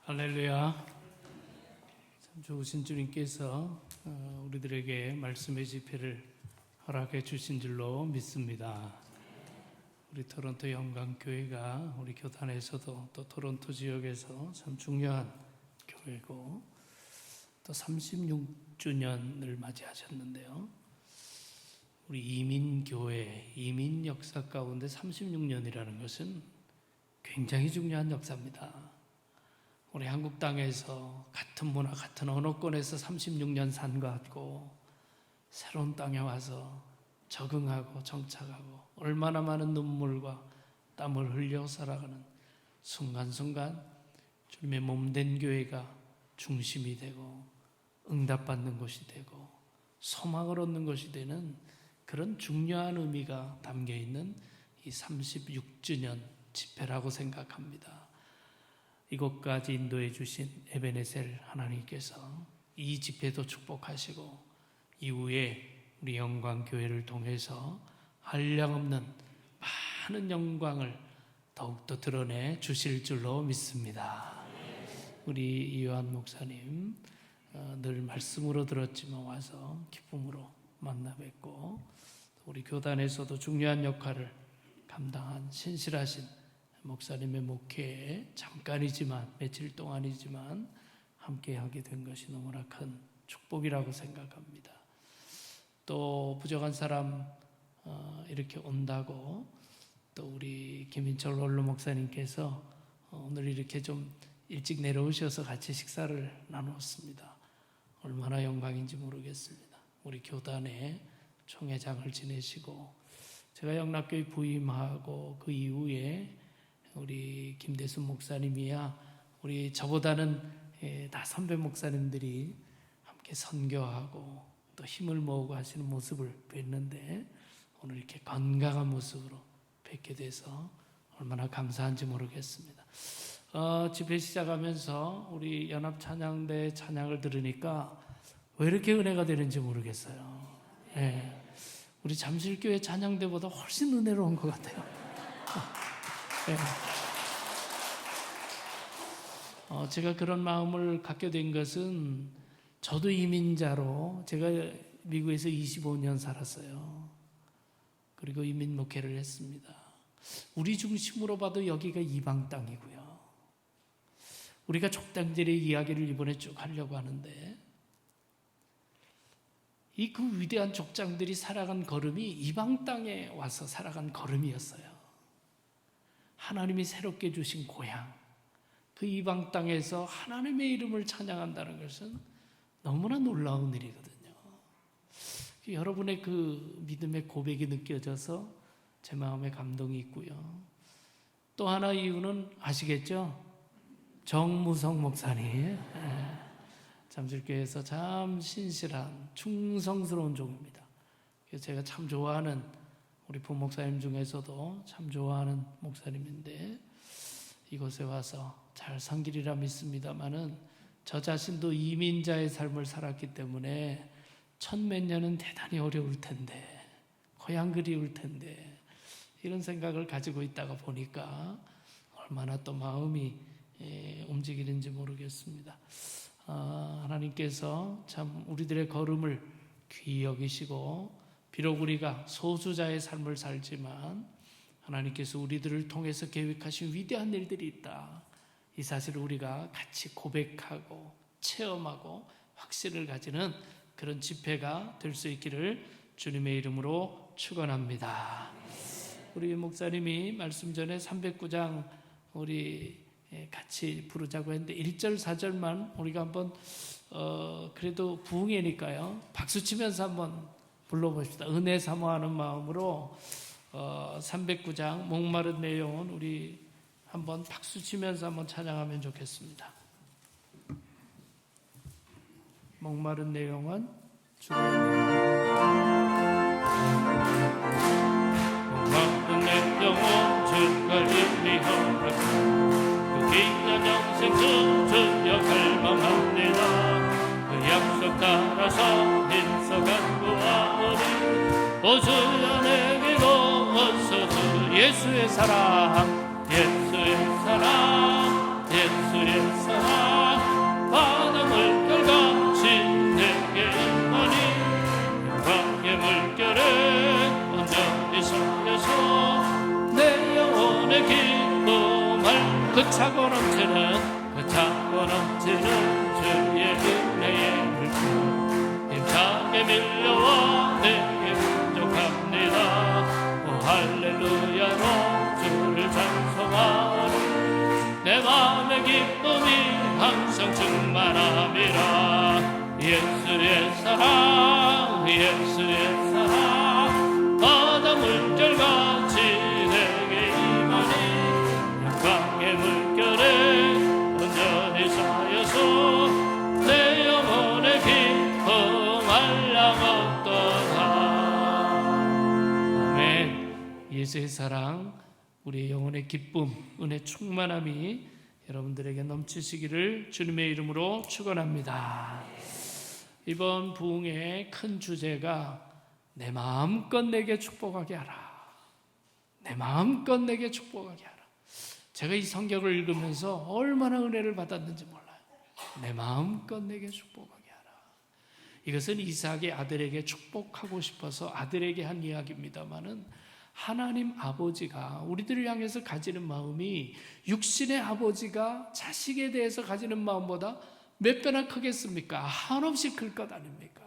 할렐루야. 참 좋으신 주님께서 우리들에게 말씀의 집회를 허락해 주신 줄로 믿습니다. 우리 토론토 영광교회가 우리 교단에서도 또 토론토 지역에서 참 중요한 교회고 또 36주년을 맞이하셨는데요. 우리 이민교회, 이민 역사 가운데 36년이라는 것은 굉장히 중요한 역사입니다. 우리 한국 땅에서 같은 문화, 같은 언어권에서 36년 산 것 같고 새로운 땅에 와서 적응하고 정착하고 얼마나 많은 눈물과 땀을 흘려 살아가는 순간순간 주님의 몸된 교회가 중심이 되고 응답받는 것이 되고 소망을 얻는 것이 되는 그런 중요한 의미가 담겨있는 이 36주년 집회라고 생각합니다. 이곳까지 인도해 주신 에베네셀 하나님께서 이 집회도 축복하시고 이후에 우리 영광교회를 통해서 한량없는 많은 영광을 더욱더 드러내 주실 줄로 믿습니다. 우리 이요한 목사님 늘 말씀으로 들었지만 와서 기쁨으로 만나 뵙고 우리 교단에서도 중요한 역할을 감당한 신실하신 목사님의 목회에 잠깐이지만 며칠 동안이지만 함께하게 된 것이 너무나 큰 축복이라고 생각합니다. 또 부족한 사람 이렇게 온다고 또 우리 김인철 롤로 목사님께서 오늘 이렇게 좀 일찍 내려오셔서 같이 식사를 나누었습니다. 얼마나 영광인지 모르겠습니다. 우리 교단의 총회장을 지내시고 제가 영락교회 부임하고 그 이후에 우리 김대순 목사님이야 우리 저보다는 다 선배 목사님들이 함께 선교하고 또 힘을 모으고 하시는 모습을 뵀는데 오늘 이렇게 건강한 모습으로 뵙게 돼서 얼마나 감사한지 모르겠습니다. 집회 시작하면서 우리 연합 찬양대 찬양을 들으니까 왜 이렇게 은혜가 되는지 모르겠어요. 우리 잠실교회 찬양대보다 훨씬 은혜로운 것 같아요. 제가 그런 마음을 갖게 된 것은 저도 이민자로 제가 미국에서 25년 살았어요. 그리고 이민 목회를 했습니다. 우리 중심으로 봐도 여기가 이방 땅이고요. 우리가 족장들의 이야기를 이번에 쭉 하려고 하는데 이 그 위대한 족장들이 살아간 걸음이 이방 땅에 와서 살아간 걸음이었어요. 하나님이 새롭게 주신 고향, 그 이방 땅에서 하나님의 이름을 찬양한다는 것은 너무나 놀라운 일이거든요. 여러분의 그 믿음의 고백이 느껴져서 제 마음에 감동이 있고요. 또 하나 이유는 아시겠죠? 정무성 목사님. 잠실교회에서 참 신실한 충성스러운 종입니다. 그래서 제가 참 좋아하는 우리 부목사님 중에서도 참 좋아하는 목사님인데 이곳에 와서 잘 섬기리라 믿습니다마는 저 자신도 이민자의 삶을 살았기 때문에 천몇 년은 대단히 어려울 텐데 고향 그리울 텐데 이런 생각을 가지고 있다가 보니까 얼마나 또 마음이 움직이는지 모르겠습니다. 하나님께서 참 우리들의 걸음을 귀히 여기시고 비록 우리가 소수자의 삶을 살지만 하나님께서 우리들을 통해서 계획하신 위대한 일들이 있다. 이 사실을 우리가 같이 고백하고 체험하고 확신을 가지는 그런 집회가 될 수 있기를 주님의 이름으로 축원합니다. 우리 목사님이 말씀 전에 309장 우리 같이 부르자고 했는데 1절 4절만 우리가 한번 그래도 부흥회니까요 박수 치면서 한번 불러봅시다. 은혜 사모하는 마음으로 309장 목마른 내 영혼 우리 한번 박수 치면서 한번 찬양하면 좋겠습니다. 목마른 내 영혼 주의 목마른 내 영혼 주가 의미하라 그 귀한 영생 주여 갈망합니다. 그 약속 따라서 힘써 간구하오니 오주여 내게로 어서 주 예수의 사랑 예수의 사랑 예수의 사랑 바다 물결같이 내게 임하니 영광의 물결에 온전히 서여서 내 영혼의 기쁨을 그 차고 넘치는 주의 은혜의 물결 힘차게 밀려와 내게 풍족합니다. 오 할렐루야로 주를 찬송하리 내 마음의 기쁨이 항상 충만함이라. 예수의 사랑 바다 물결같이 내게 임하니 영광의 물결에 온전히 쌓여서 내 영혼의 기쁨 알랑없도다. 아멘. 예수의 사랑, 우리의 영혼의 기쁨, 은혜 충만함이 여러분들에게 넘치시기를 주님의 이름으로 축원합니다. 이번 부흥의 큰 주제가 내 마음껏 내게 축복하게 하라. 내 마음껏 내게 축복하게 하라. 제가 이 성경을 읽으면서 얼마나 은혜를 받았는지 몰라요. 내 마음껏 내게 축복하게 하라. 이것은 이삭의 아들에게 축복하고 싶어서 아들에게 한 이야기입니다마는 하나님 아버지가 우리들을 향해서 가지는 마음이 육신의 아버지가 자식에 대해서 가지는 마음보다 몇 배나 크겠습니까? 한없이 클 것 아닙니까?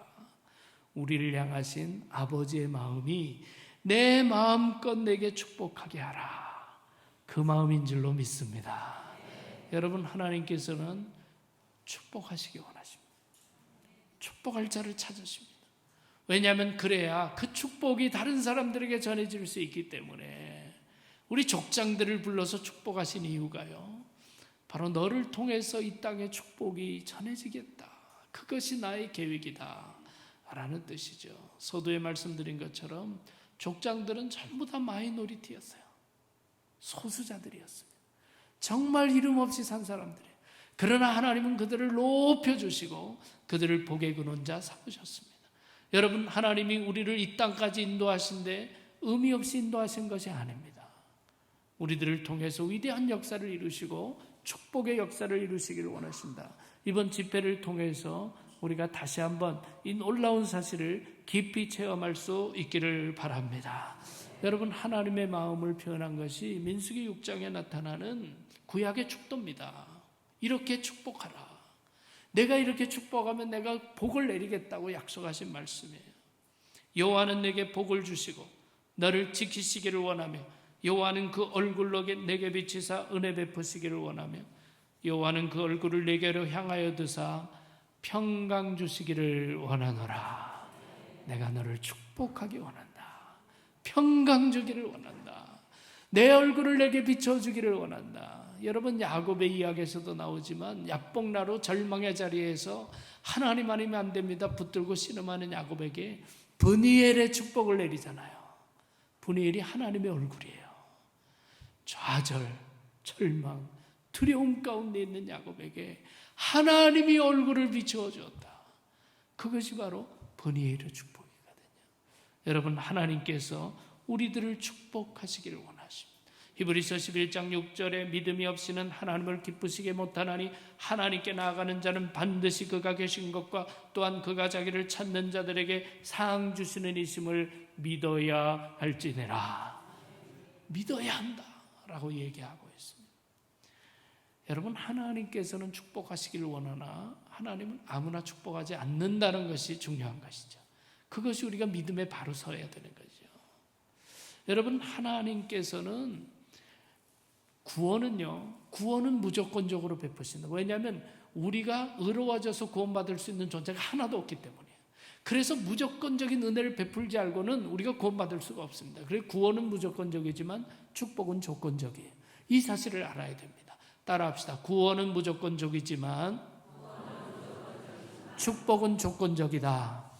우리를 향하신 아버지의 마음이 내 마음껏 내게 축복하게 하라. 그 마음인 줄로 믿습니다. 여러분, 하나님께서는 축복하시기 원하십니다. 축복할 자를 찾으십니다. 왜냐하면 그래야 그 축복이 다른 사람들에게 전해질 수 있기 때문에 우리 족장들을 불러서 축복하신 이유가요, 바로 너를 통해서 이 땅의 축복이 전해지겠다. 그것이 나의 계획이다 라는 뜻이죠. 서두에 말씀드린 것처럼 족장들은 전부 다 마이너리티였어요. 소수자들이었습니다. 정말 이름 없이 산 사람들이에요. 그러나 하나님은 그들을 높여주시고 그들을 복의 근원자 삼으셨습니다. 여러분, 하나님이 우리를 이 땅까지 인도하신데 의미 없이 인도하신 것이 아닙니다. 우리들을 통해서 위대한 역사를 이루시고 축복의 역사를 이루시기를 원하신다. 이번 집회를 통해서 우리가 다시 한번 이 놀라운 사실을 깊이 체험할 수 있기를 바랍니다. 여러분, 하나님의 마음을 표현한 것이 민수기 6장에 나타나는 구약의 축도입니다. 이렇게 축복하라. 내가 이렇게 축복하면 내가 복을 내리겠다고 약속하신 말씀이에요. 여호와는 내게 복을 주시고 너를 지키시기를 원하며 여호와는 그 얼굴로 내게 비치사 은혜 베푸시기를 원하며 여호와는 그 얼굴을 내게로 향하여 드사 평강 주시기를 원하노라. 내가 너를 축복하기 원한다. 평강 주기를 원한다. 내 얼굴을 내게 비춰주기를 원한다. 여러분, 야곱의 이야기에서도 나오지만 야복나루 절망의 자리에서 하나님 아니면 안 됩니다 붙들고 신음하는 야곱에게 브니엘의 축복을 내리잖아요. 브니엘이 하나님의 얼굴이에요. 좌절, 절망, 두려움 가운데 있는 야곱에게 하나님이 얼굴을 비추어 주었다. 그것이 바로 브니엘의 축복이거든요. 여러분, 하나님께서 우리들을 축복하시기를 원하십니다. 히브리서 11장 6절에 믿음이 없이는 하나님을 기쁘시게 못하나니 하나님께 나아가는 자는 반드시 그가 계신 것과 또한 그가 자기를 찾는 자들에게 상 주시는 이심을 믿어야 할지니라. 믿어야 한다라고 얘기하고 있습니다. 여러분, 하나님께서는 축복하시기를 원하나 하나님은 아무나 축복하지 않는다는 것이 중요한 것이죠. 그것이 우리가 믿음에 바로 서야 되는 거죠. 여러분, 하나님께서는 구원은 무조건적으로 베푸신다. 왜냐하면 우리가 의로워져서 구원받을 수 있는 존재가 하나도 없기 때문이에요. 그래서 무조건적인 은혜를 베풀지 알고는 우리가 구원받을 수가 없습니다. 그래서 구원은 무조건적이지만 축복은 조건적이에요. 이 사실을 알아야 됩니다. 따라합시다. 구원은 무조건적이지만 축복은 조건적이다.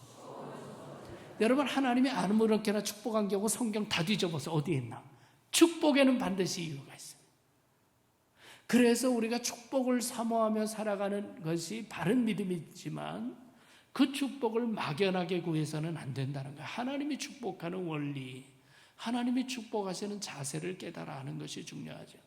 여러분, 하나님이 아무렇게나 축복한 경우 성경 다 뒤져봐서 어디에 있나? 축복에는 반드시 이유가 있어요. 그래서 우리가 축복을 사모하며 살아가는 것이 바른 믿음이지만 그 축복을 막연하게 구해서는 안 된다는 거예요. 하나님이 축복하는 원리, 하나님이 축복하시는 자세를 깨달아 하는 것이 중요하죠.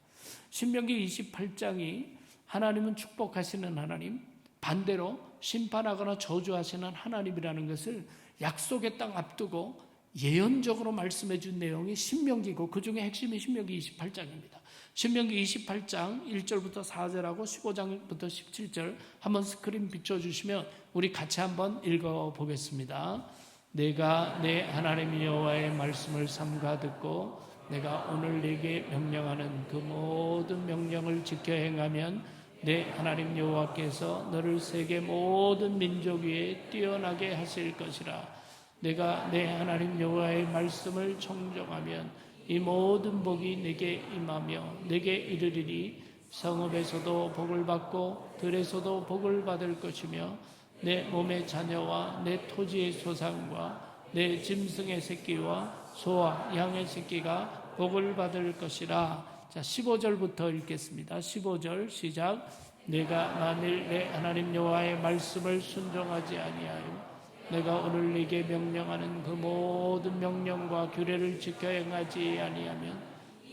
신명기 28장이 하나님은 축복하시는 하나님, 반대로 심판하거나 저주하시는 하나님이라는 것을 약속의 땅 앞두고 예언적으로 말씀해 준 내용이 신명기고 그 중에 핵심이 신명기 28장입니다. 신명기 28장 1절부터 4절하고 15장부터 17절 한번 스크린 비춰주시면 우리 같이 한번 읽어보겠습니다. 내가 내 하나님 여호와의 말씀을 삼가 듣고 내가 오늘 네게 명령하는 그 모든 명령을 지켜 행하면 내 하나님 여호와께서 너를 세계 모든 민족 위에 뛰어나게 하실 것이라. 내가 내 하나님 여호와의 말씀을 청정하면 이 모든 복이 내게 임하며 내게 이르리니 성읍에서도 복을 받고 들에서도 복을 받을 것이며 내 몸의 자녀와 내 토지의 소산과 내 짐승의 새끼와 소와 양의 새끼가 복을 받을 것이라. 자, 15절부터 읽겠습니다. 15절 시작. 내가 만일 내 하나님 여호와의 말씀을 순종하지 아니하여 내가 오늘 네게 명령하는 그 모든 명령과 규례를 지켜 행하지 아니하면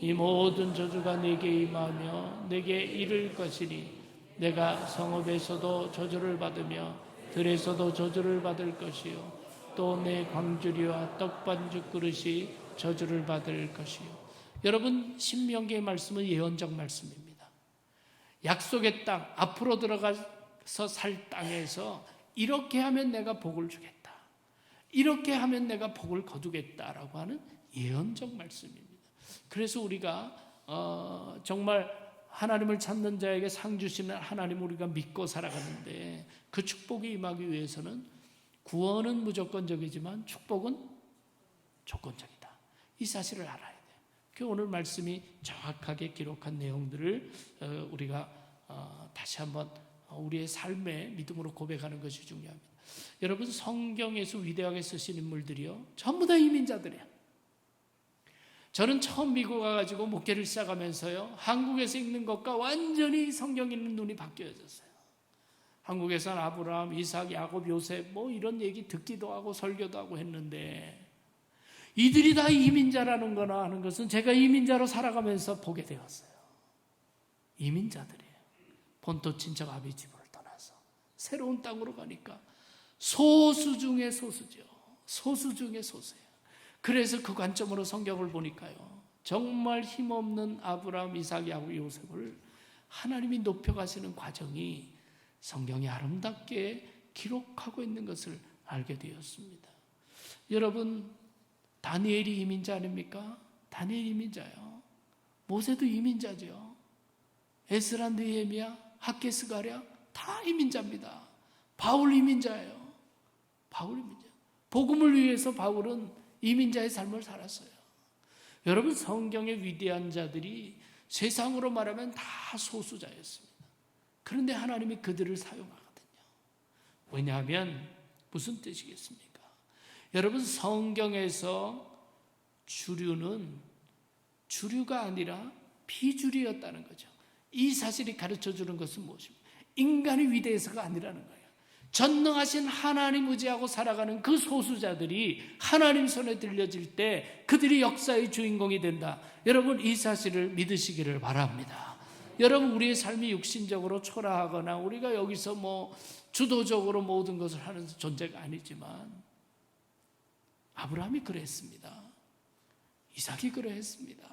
이 모든 저주가 네게 임하며 네게 이를 것이니 내가 성읍에서도 저주를 받으며 들에서도 저주를 받을 것이요 또 내 광주리와 떡반죽 그릇이 저주를 받을 것이요. 여러분, 신명기의 말씀은 예언적 말씀입니다. 약속의 땅, 앞으로 들어가서 살 땅에서 이렇게 하면 내가 복을 주겠다, 이렇게 하면 내가 복을 거두겠다라고 하는 예언적 말씀입니다. 그래서 우리가 정말 하나님을 찾는 자에게 상 주시는 하나님을 우리가 믿고 살아가는데 그 축복이 임하기 위해서는 구원은 무조건적이지만 축복은 조건적이다. 이 사실을 알아야 돼요. 그 오늘 말씀이 정확하게 기록한 내용들을 우리가 다시 한번 우리의 삶의 믿음으로 고백하는 것이 중요합니다. 여러분, 성경에서 위대하게 쓰신 인물들이요 전부 다 이민자들이에요. 저는 처음 미국 와가지고 목회를 시작하면서요 한국에서 읽는 것과 완전히 성경 읽는 눈이 바뀌어졌어요. 한국에서는 아브라함, 이삭, 야곱, 요셉 뭐 이런 얘기 듣기도 하고 설교도 하고 했는데 이들이 다 이민자라는 거나 하는 것은 제가 이민자로 살아가면서 보게 되었어요. 이민자들이에요. 본토 친척 아비 집을 떠나서 새로운 땅으로 가니까 소수 중에 소수죠. 소수 중에 소수예요. 그래서 그 관점으로 성경을 보니까요 정말 힘없는 아브라함, 이삭, 야곱, 요셉을 하나님이 높여가시는 과정이 성경이 아름답게 기록하고 있는 것을 알게 되었습니다. 여러분, 다니엘이 이민자 아닙니까? 다니엘 이민자요. 모세도 이민자죠. 에스라, 느헤미야, 학개, 스가랴 다 이민자입니다. 바울 이민자예요. 바울 이민자. 복음을 위해서 바울은 이민자의 삶을 살았어요. 여러분, 성경의 위대한 자들이 세상으로 말하면 다 소수자였습니다. 그런데 하나님이 그들을 사용하거든요. 왜냐하면 무슨 뜻이겠습니까? 여러분, 성경에서 주류가 아니라 비주류였다는 거죠. 이 사실이 가르쳐주는 것은 무엇입니까? 인간이 위대해서가 아니라는 거예요. 전능하신 하나님 의지하고 살아가는 그 소수자들이 하나님 손에 들려질 때 그들이 역사의 주인공이 된다. 여러분, 이 사실을 믿으시기를 바랍니다. 여러분, 우리의 삶이 육신적으로 초라하거나 우리가 여기서 뭐 주도적으로 모든 것을 하는 존재가 아니지만 아브라함이 그랬습니다. 이삭이 그러했습니다.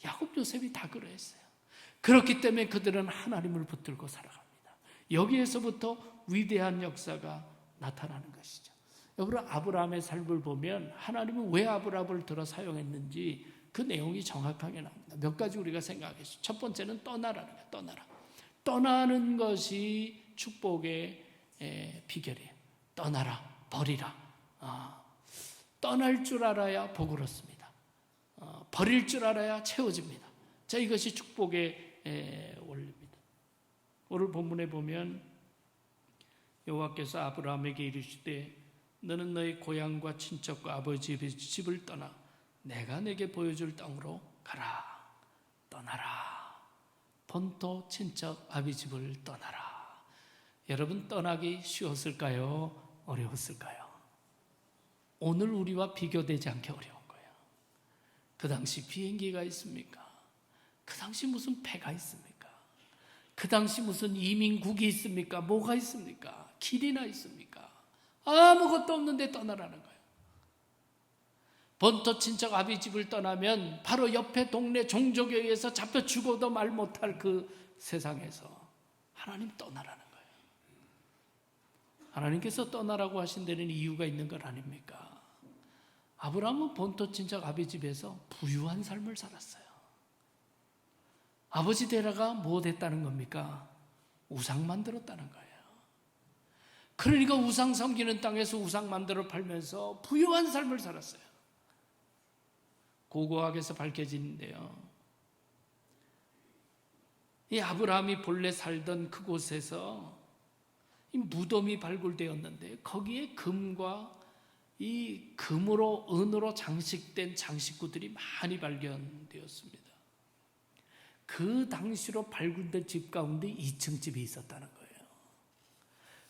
야곱, 요셉이 다 그러했어요. 그렇기 때문에 그들은 하나님을 붙들고 살아갑니다. 여기에서부터 위대한 역사가 나타나는 것이죠. 여러분, 아브라함의 삶을 보면 하나님은 왜 아브라함을 들어 사용했는지 그 내용이 정확하게 나옵니다. 몇 가지 우리가 생각하겠습니다. 첫 번째는 떠나라는 거예요. 떠나는 것이 축복의 비결이에요. 떠나라, 버리라. 떠날 줄 알아야 복을 얻습니다. 버릴 줄 알아야 채워집니다. 자, 이것이 축복의 원리입니다. 오늘 본문에 보면 여호와께서 아브라함에게 이르시되 너는 너희 고향과 친척과 아버지의 집을 떠나 내가 내게 보여줄 땅으로 가라. 떠나라. 본토 친척 아비 집을 떠나라. 여러분, 떠나기 쉬웠을까요? 어려웠을까요? 오늘 우리와 비교되지 않게 어려운 거예요. 그 당시 비행기가 있습니까? 그 당시 무슨 배가 있습니까? 그 당시 무슨 이민국이 있습니까? 뭐가 있습니까? 길이나 있습니까? 아무것도 없는데 떠나라는 거예요. 본토 친척 아비 집을 떠나면 바로 옆에 동네 종족에 의해서 잡혀 죽어도 말 못할 그 세상에서 하나님 떠나라는 거예요. 하나님께서 떠나라고 하신 데는 이유가 있는 것 아닙니까? 아브라함은 본토 친척 아비 집에서 부유한 삶을 살았어요. 아버지 데라가 뭐 됐다는 겁니까? 우상 만들었다는 거예요. 그러니까 우상 섬기는 땅에서 우상 만들어 팔면서 부유한 삶을 살았어요. 고고학에서 밝혀지는데요, 이 아브라함이 본래 살던 그곳에서 이 무덤이 발굴되었는데 거기에 금과 이 금으로 은으로 장식된 장식구들이 많이 발견되었습니다. 그 당시로 발굴된 집 가운데 2층 집이 있었다는 거예요.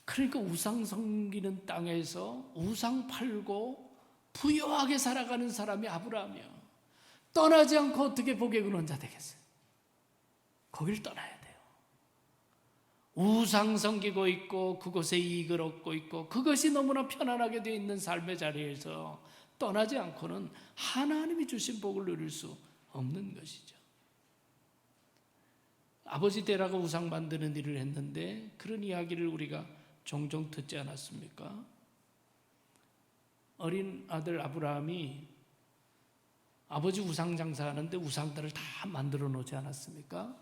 그러니까 우상 섬기는 땅에서 우상 팔고 부유하게 살아가는 사람이 아브라함이요. 떠나지 않고 어떻게 복의 근원자 되겠어요? 거길 떠나야 돼요. 우상 섬기고 있고 그곳에 이익을 얻고 있고 그것이 너무나 편안하게 되어 있는 삶의 자리에서 떠나지 않고는 하나님이 주신 복을 누릴 수 없는 것이죠. 아버지 데라가 우상 만드는 일을 했는데 그런 이야기를 우리가 종종 듣지 않았습니까? 어린 아들 아브라함이 아버지 우상 장사하는데 우상들을 다 만들어 놓지 않았습니까?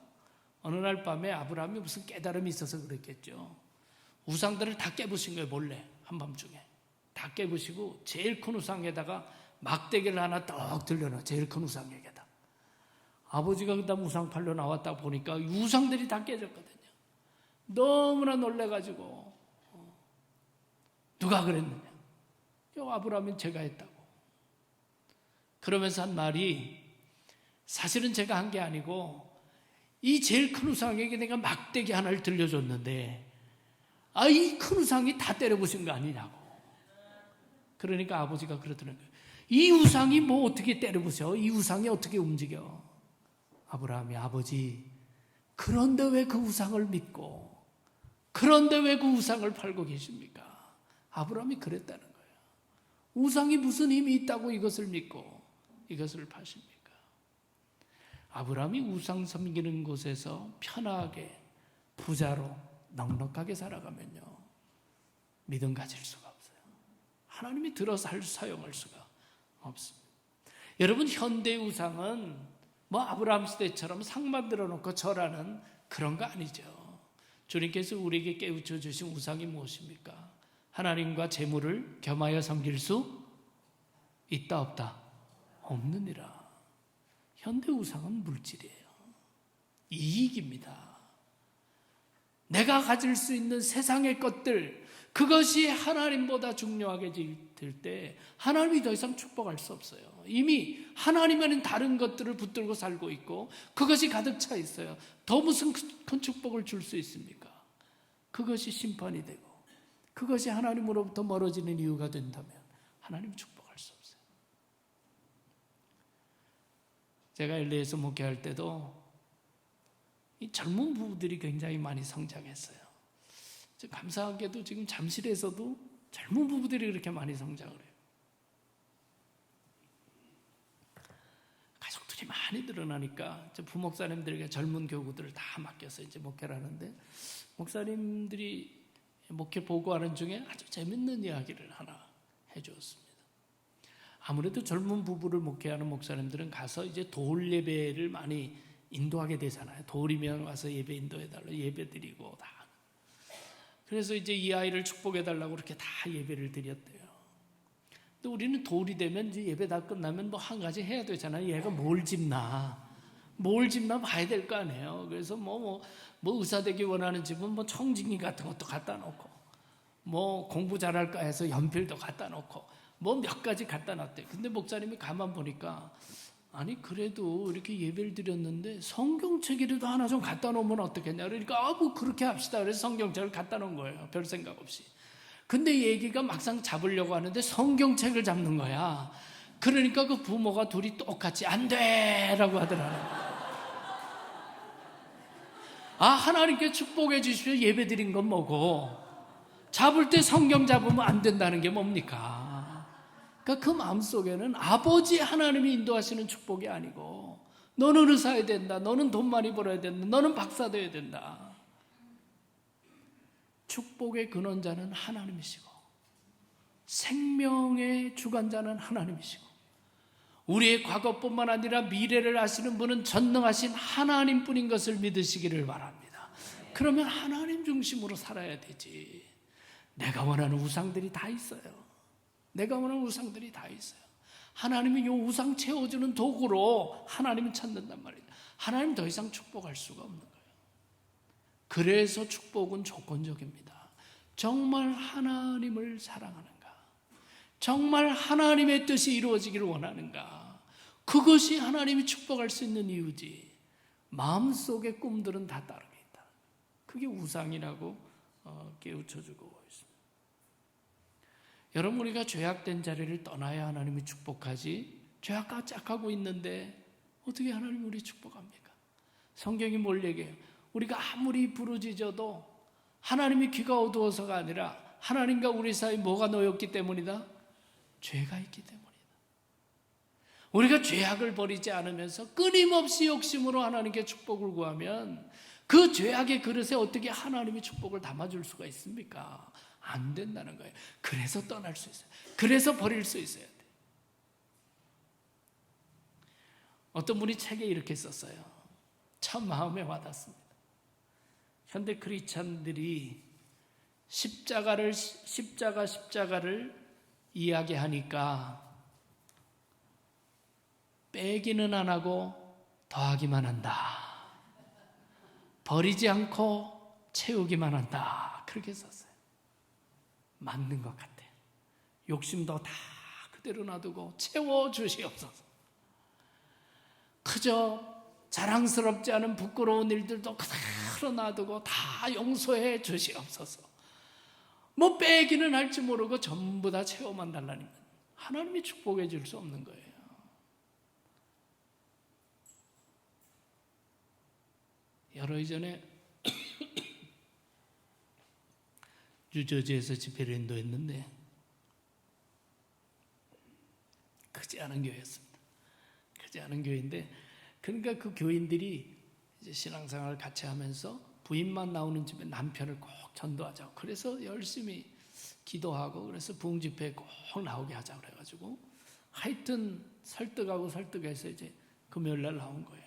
어느 날 밤에 아브라함이 무슨 깨달음이 있어서 그랬겠죠. 우상들을 다 깨부신 거예요. 몰래 한밤중에 다 깨부시고 제일 큰 우상에다가 막대기를 하나 떡 들려놔. 제일 큰 우상에게다. 아버지가 그다음 우상 팔러 나왔다 보니까 우상들이 다 깨졌거든요. 너무나 놀래가지고 누가 그랬느냐? 아브라함은 제가 했다고. 그러면서 한 말이, 사실은 제가 한 게 아니고 이 제일 큰 우상에게 내가 막대기 하나를 들려줬는데 이 큰 우상이 다 때려부신 거 아니냐고. 그러니까 아버지가 그러더라는 거예요. 이 우상이 뭐 어떻게 때려부셔? 이 우상이 어떻게 움직여? 아브라함이, 아버지, 그런데 왜 그 우상을 믿고, 그런데 왜 그 우상을 팔고 계십니까? 아브라함이 그랬다는 거예요. 우상이 무슨 힘이 있다고 이것을 믿고 이것을 파십니까? 아브라함이 우상 섬기는 곳에서 편하게 부자로 넉넉하게 살아가면요, 믿음 가질 수가 없어요. 하나님이 들어서 사용할 수가 없습니다. 여러분, 현대 우상은 뭐 아브라함 시대처럼 상 만들어 놓고 절하는 그런 거 아니죠. 주님께서 우리에게 깨우쳐 주신 우상이 무엇입니까? 하나님과 재물을 겸하여 섬길 수 있다 없다? 없느니라. 현대 우상은 물질이에요. 이익입니다. 내가 가질 수 있는 세상의 것들, 그것이 하나님보다 중요하게 될 때 하나님이 더 이상 축복할 수 없어요. 이미 하나님에는 다른 것들을 붙들고 살고 있고 그것이 가득 차 있어요. 더 무슨 큰 축복을 줄 수 있습니까? 그것이 심판이 되고 그것이 하나님으로부터 멀어지는 이유가 된다면 하나님 축복할 수 없어요. 제가 LA에서 목회할 때도 이 젊은 부부들이 굉장히 많이 성장했어요. 감사하게도 지금 잠실에서도 젊은 부부들이 그렇게 많이 성장을 해요. 가족들이 많이 늘어나니까 부목사님들에게 젊은 교구들을 다 맡겨서 이제 목회를 하는데, 목사님들이 목회 보고하는 중에 아주 재밌는 이야기를 하나 해주었습니다. 아무래도 젊은 부부를 목회하는 목사님들은 가서 이제 돌 예배를 많이 인도하게 되잖아요. 돌이면 와서 예배 인도해달라고 예배 드리고 다. 그래서 이제 이 아이를 축복해달라고 그렇게 다 예배를 드렸대요. 근데 우리는 돌이 되면 이제 예배 다 끝나면 뭐 한 가지 해야 되잖아요. 얘가 뭘 집나 봐야 될 거 아니에요. 그래서 뭐 의사 되기 원하는 집은 뭐 청진기 같은 것도 갖다 놓고, 뭐 공부 잘할까 해서 연필도 갖다 놓고, 뭐 몇 가지 갖다 놨대요. 근데 목사님이 가만 보니까, 아니 그래도 이렇게 예배를 드렸는데 성경책이라도 하나 좀 갖다 놓으면 어떻겠냐. 그러니까 뭐 그렇게 합시다. 그래서 성경책을 갖다 놓은 거예요. 별 생각 없이. 근데 얘기가 막상 잡으려고 하는데 성경책을 잡는 거야. 그러니까 그 부모가 둘이 똑같이 안 돼! 라고 하더라고요. 하나님께 축복해 주십시오. 예배 드린 건 뭐고, 잡을 때 성경 잡으면 안 된다는 게 뭡니까? 그러니까 그 마음속에는 아버지 하나님이 인도하시는 축복이 아니고, 너는 의사해야 된다, 너는 돈 많이 벌어야 된다, 너는 박사 돼야 된다. 축복의 근원자는 하나님이시고, 생명의 주관자는 하나님이시고, 우리의 과거뿐만 아니라 미래를 아시는 분은 전능하신 하나님뿐인 것을 믿으시기를 바랍니다. 그러면 하나님 중심으로 살아야 되지. 내가 원하는 우상들이 다 있어요. 내가 원하는 우상들이 다 있어요. 하나님이 이 우상 채워주는 도구로 하나님을 찾는단 말이에요. 하나님 더 이상 축복할 수가 없는 거예요. 그래서 축복은 조건적입니다. 정말 하나님을 사랑하는가? 정말 하나님의 뜻이 이루어지기를 원하는가? 그것이 하나님이 축복할 수 있는 이유지. 마음속의 꿈들은 다 다르게 있다. 그게 우상이라고 깨우쳐주고 있습니다. 여러분, 우리가 죄악된 자리를 떠나야 하나님이 축복하지, 죄악하고 있는데 어떻게 하나님이 우리 축복합니까? 성경이 뭘 얘기해요? 우리가 아무리 부르짖어도 하나님이 귀가 어두워서가 아니라 하나님과 우리 사이 뭐가 놓였기 때문이다? 죄가 있기 때문이다. 우리가 죄악을 버리지 않으면서 끊임없이 욕심으로 하나님께 축복을 구하면 그 죄악의 그릇에 어떻게 하나님이 축복을 담아줄 수가 있습니까? 안 된다는 거예요. 그래서 떠날 수 있어요. 그래서 버릴 수 있어야 돼요. 어떤 분이 책에 이렇게 썼어요. 참 마음에 와닿습니다. 현대 크리스찬들이 십자가를 이야기하니까 빼기는 안 하고 더하기만 한다. 버리지 않고 채우기만 한다. 그렇게 썼어요. 맞는 것 같아요. 욕심도 다 그대로 놔두고 채워주시옵소서. 그저 자랑스럽지 않은 부끄러운 일들도 그대로 놔두고 다 용서해 주시옵소서. 뭐 빼기는 할지 모르고 전부 다 채워만 달라니까 하나님이 축복해 줄 수 없는 거예요. 열흘 전에 뉴저지에서 집회를 인도했는데 크지 않은 교회였습니다. 크지 않은 교회인데, 그러니까 그 교인들이 이제 신앙생활을 같이 하면서 부인만 나오는 집에 남편을 꼭 전도하자고, 그래서 열심히 기도하고, 그래서 부흥 집회에 꼭 나오게 하자고 그래가지고 하여튼 설득해서 이제 금요일 날 나온 거예요.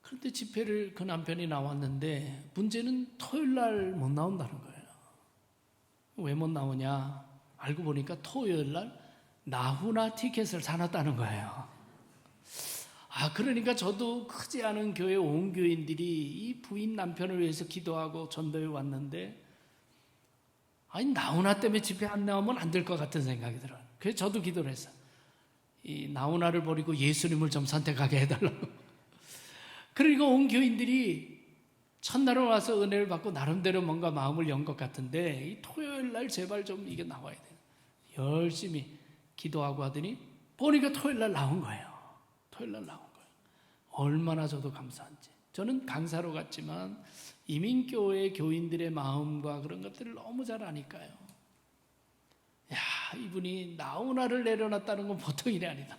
그런데 집회를 그 남편이 나왔는데 문제는 토요일 날 못 나온다는 거예요. 왜 못 나오냐? 알고 보니까 토요일 날 나훈아 티켓을 사놨다는 거예요. 그러니까 저도 크지 않은 교회 온 교인들이 이 부인 남편을 위해서 기도하고 전도해 왔는데, 나훈아 때문에 집회 안 나오면 안 될 것 같은 생각이 들어요. 그래서 저도 기도를 했어요. 이 나훈아를 버리고 예수님을 좀 선택하게 해달라고. 그러니까 온 교인들이 첫날에 와서 은혜를 받고 나름대로 뭔가 마음을 연 것 같은데, 이 토요일 날 제발 좀 이게 나와야 돼요. 열심히 기도하고 하더니 보니까 토요일 날 나온 거예요. 토요일 날 나온 거예요. 얼마나 저도 감사한지. 저는 강사로 갔지만 이민교회 교인들의 마음과 그런 것들을 너무 잘 아니까요. 이분이 나훈아를 내려놨다는 건 보통 일이 아니다.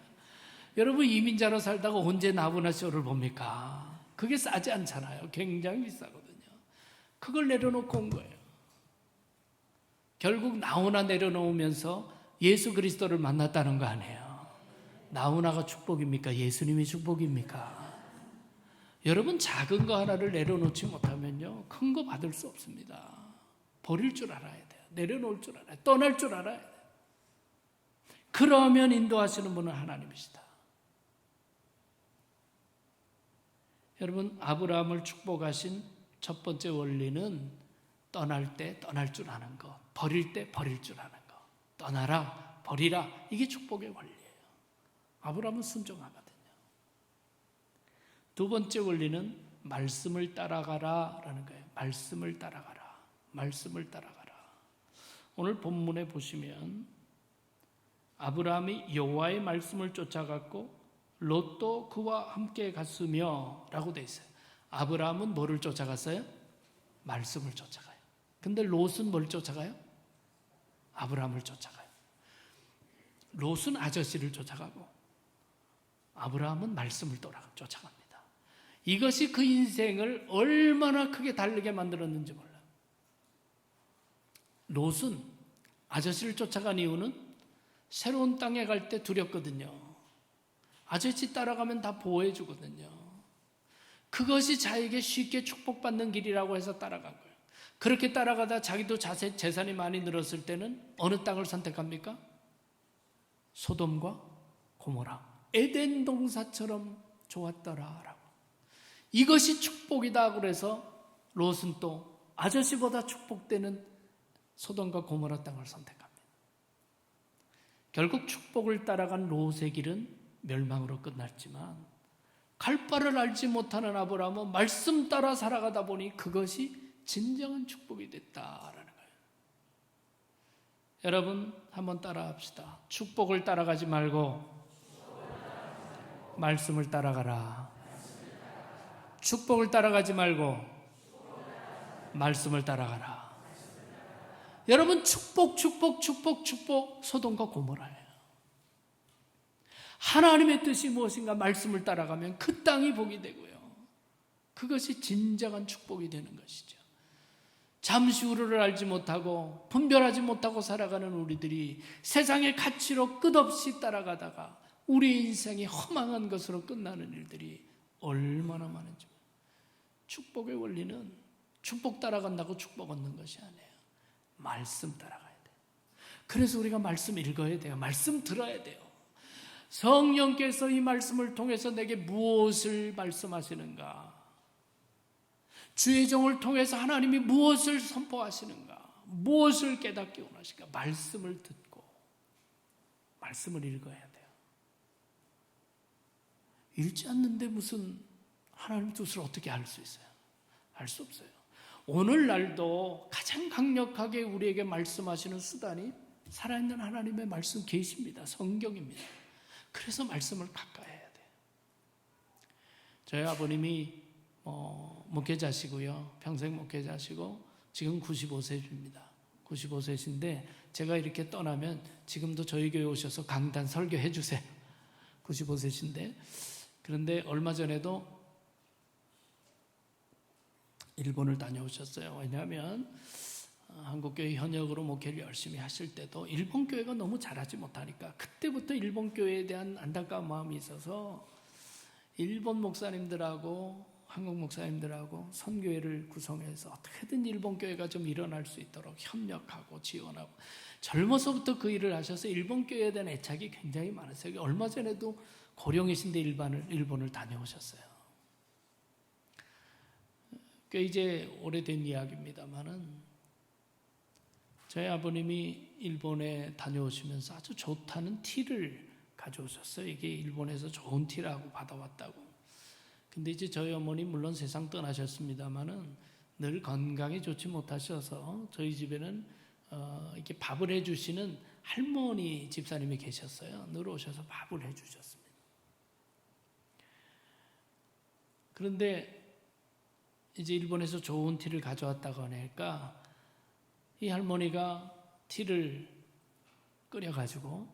여러분, 이민자로 살다가 언제 나훈아 쇼를 봅니까? 그게 싸지 않잖아요. 굉장히 비싸거든요. 그걸 내려놓고 온 거예요. 결국 나훈아 내려놓으면서 예수 그리스도를 만났다는 거 아니에요. 나훈아가 축복입니까? 예수님이 축복입니까? 여러분, 작은 거 하나를 내려놓지 못하면요, 큰 거 받을 수 없습니다. 버릴 줄 알아야 돼요. 내려놓을 줄 알아야 돼요. 떠날 줄 알아야 돼요. 그러면 인도하시는 분은 하나님이시다. 여러분, 아브라함을 축복하신 첫 번째 원리는 떠날 때 떠날 줄 아는 것, 버릴 때 버릴 줄 아는 것. 떠나라, 버리라, 이게 축복의 원리예요. 아브라함은 순종하거든요. 두 번째 원리는 말씀을 따라가라라는 거예요. 말씀을 따라가라. 말씀을 따라가라. 오늘 본문에 보시면 아브라함이 여호와의 말씀을 쫓아갔고 롯도 그와 함께 갔으며 라고 돼 있어요. 아브라함은 뭐를 쫓아갔어요? 말씀을 쫓아가요. 근데 롯은 뭘 쫓아가요? 아브라함을 쫓아가요. 롯은 아저씨를 쫓아가고 아브라함은 말씀을 쫓아갑니다. 이것이 그 인생을 얼마나 크게 다르게 만들었는지 몰라요. 롯은 아저씨를 쫓아간 이유는 새로운 땅에 갈 때 두렵거든요. 아저씨 따라가면 다 보호해 주거든요. 그것이 자에게 쉽게 축복받는 길이라고 해서 따라간 거예요. 그렇게 따라가다 자기도 재산이 많이 늘었을 때는 어느 땅을 선택합니까? 소돔과 고모라, 에덴 동산처럼 좋았더라라고. 이것이 축복이다 그래서 롯은 또 아저씨보다 축복되는 소돔과 고모라 땅을 선택합니다. 결국 축복을 따라간 롯의 길은 멸망으로 끝났지만 갈 바를 알지 못하는 아브라함은 말씀 따라 살아가다 보니 그것이 진정한 축복이 됐다라는 거예요. 여러분 한번 따라합시다. 축복을 따라가지 말고 말씀을 따라가라. 축복을 따라가지 말고 말씀을 따라가라. 여러분 축복 소돔과 고모라예요. 하나님의 뜻이 무엇인가 말씀을 따라가면 그 땅이 복이 되고요. 그것이 진정한 축복이 되는 것이죠. 잠시 후를 알지 못하고 분별하지 못하고 살아가는 우리들이 세상의 가치로 끝없이 따라가다가 우리 인생이 허망한 것으로 끝나는 일들이 얼마나 많은지. 축복의 원리는 축복 따라간다고 축복 얻는 것이 아니에요. 말씀 따라가야 돼요. 그래서 우리가 말씀 읽어야 돼요. 말씀 들어야 돼요. 성령께서 이 말씀을 통해서 내게 무엇을 말씀하시는가? 주의 종을 통해서 하나님이 무엇을 선포하시는가? 무엇을 깨닫기 원하실까? 말씀을 듣고 말씀을 읽어야 돼요. 읽지 않는데 무슨 하나님 뜻을 어떻게 알 수 있어요? 알 수 없어요. 오늘날도 가장 강력하게 우리에게 말씀하시는 수단이 살아있는 하나님의 말씀 계십니다. 성경입니다. 그래서 말씀을 가까이 해야 돼요. 저희 아버님이 목회자시고요. 평생 목회자시고 지금 95세입니다. 95세신데 제가 이렇게 떠나면 지금도 저희 교회 오셔서 강단 설교해 주세요. 95세신데 그런데 얼마 전에도 일본을 다녀오셨어요. 왜냐하면 한국교회 현역으로 목회를 열심히 하실 때도 일본 교회가 너무 잘하지 못하니까 그때부터 일본 교회에 대한 안타까운 마음이 있어서 일본 목사님들하고 한국 목사님들하고 선교회를 구성해서 어떻게든 일본 교회가 좀 일어날 수 있도록 협력하고 지원하고 젊어서부터 그 일을 하셔서 일본 교회에 대한 애착이 굉장히 많으세요. 얼마 전에도 고령이신데 일본을 다녀오셨어요. 꽤 이제 오래된 이야기입니다만은 저희 아버님이 일본에 다녀오시면서 아주 좋다는 티를 가져오셨어요. 이게 일본에서 좋은 티라고 받아왔다고. 근데 이제 저희 어머니 물론 세상 떠나셨습니다만은 늘 건강이 좋지 못하셔서 저희 집에는 이렇게 밥을 해주시는 할머니 집사님이 계셨어요. 늘 오셔서 밥을 해주셨습니다. 그런데 이제 일본에서 좋은 티를 가져왔다고 하니까 이 할머니가 티를 끓여가지고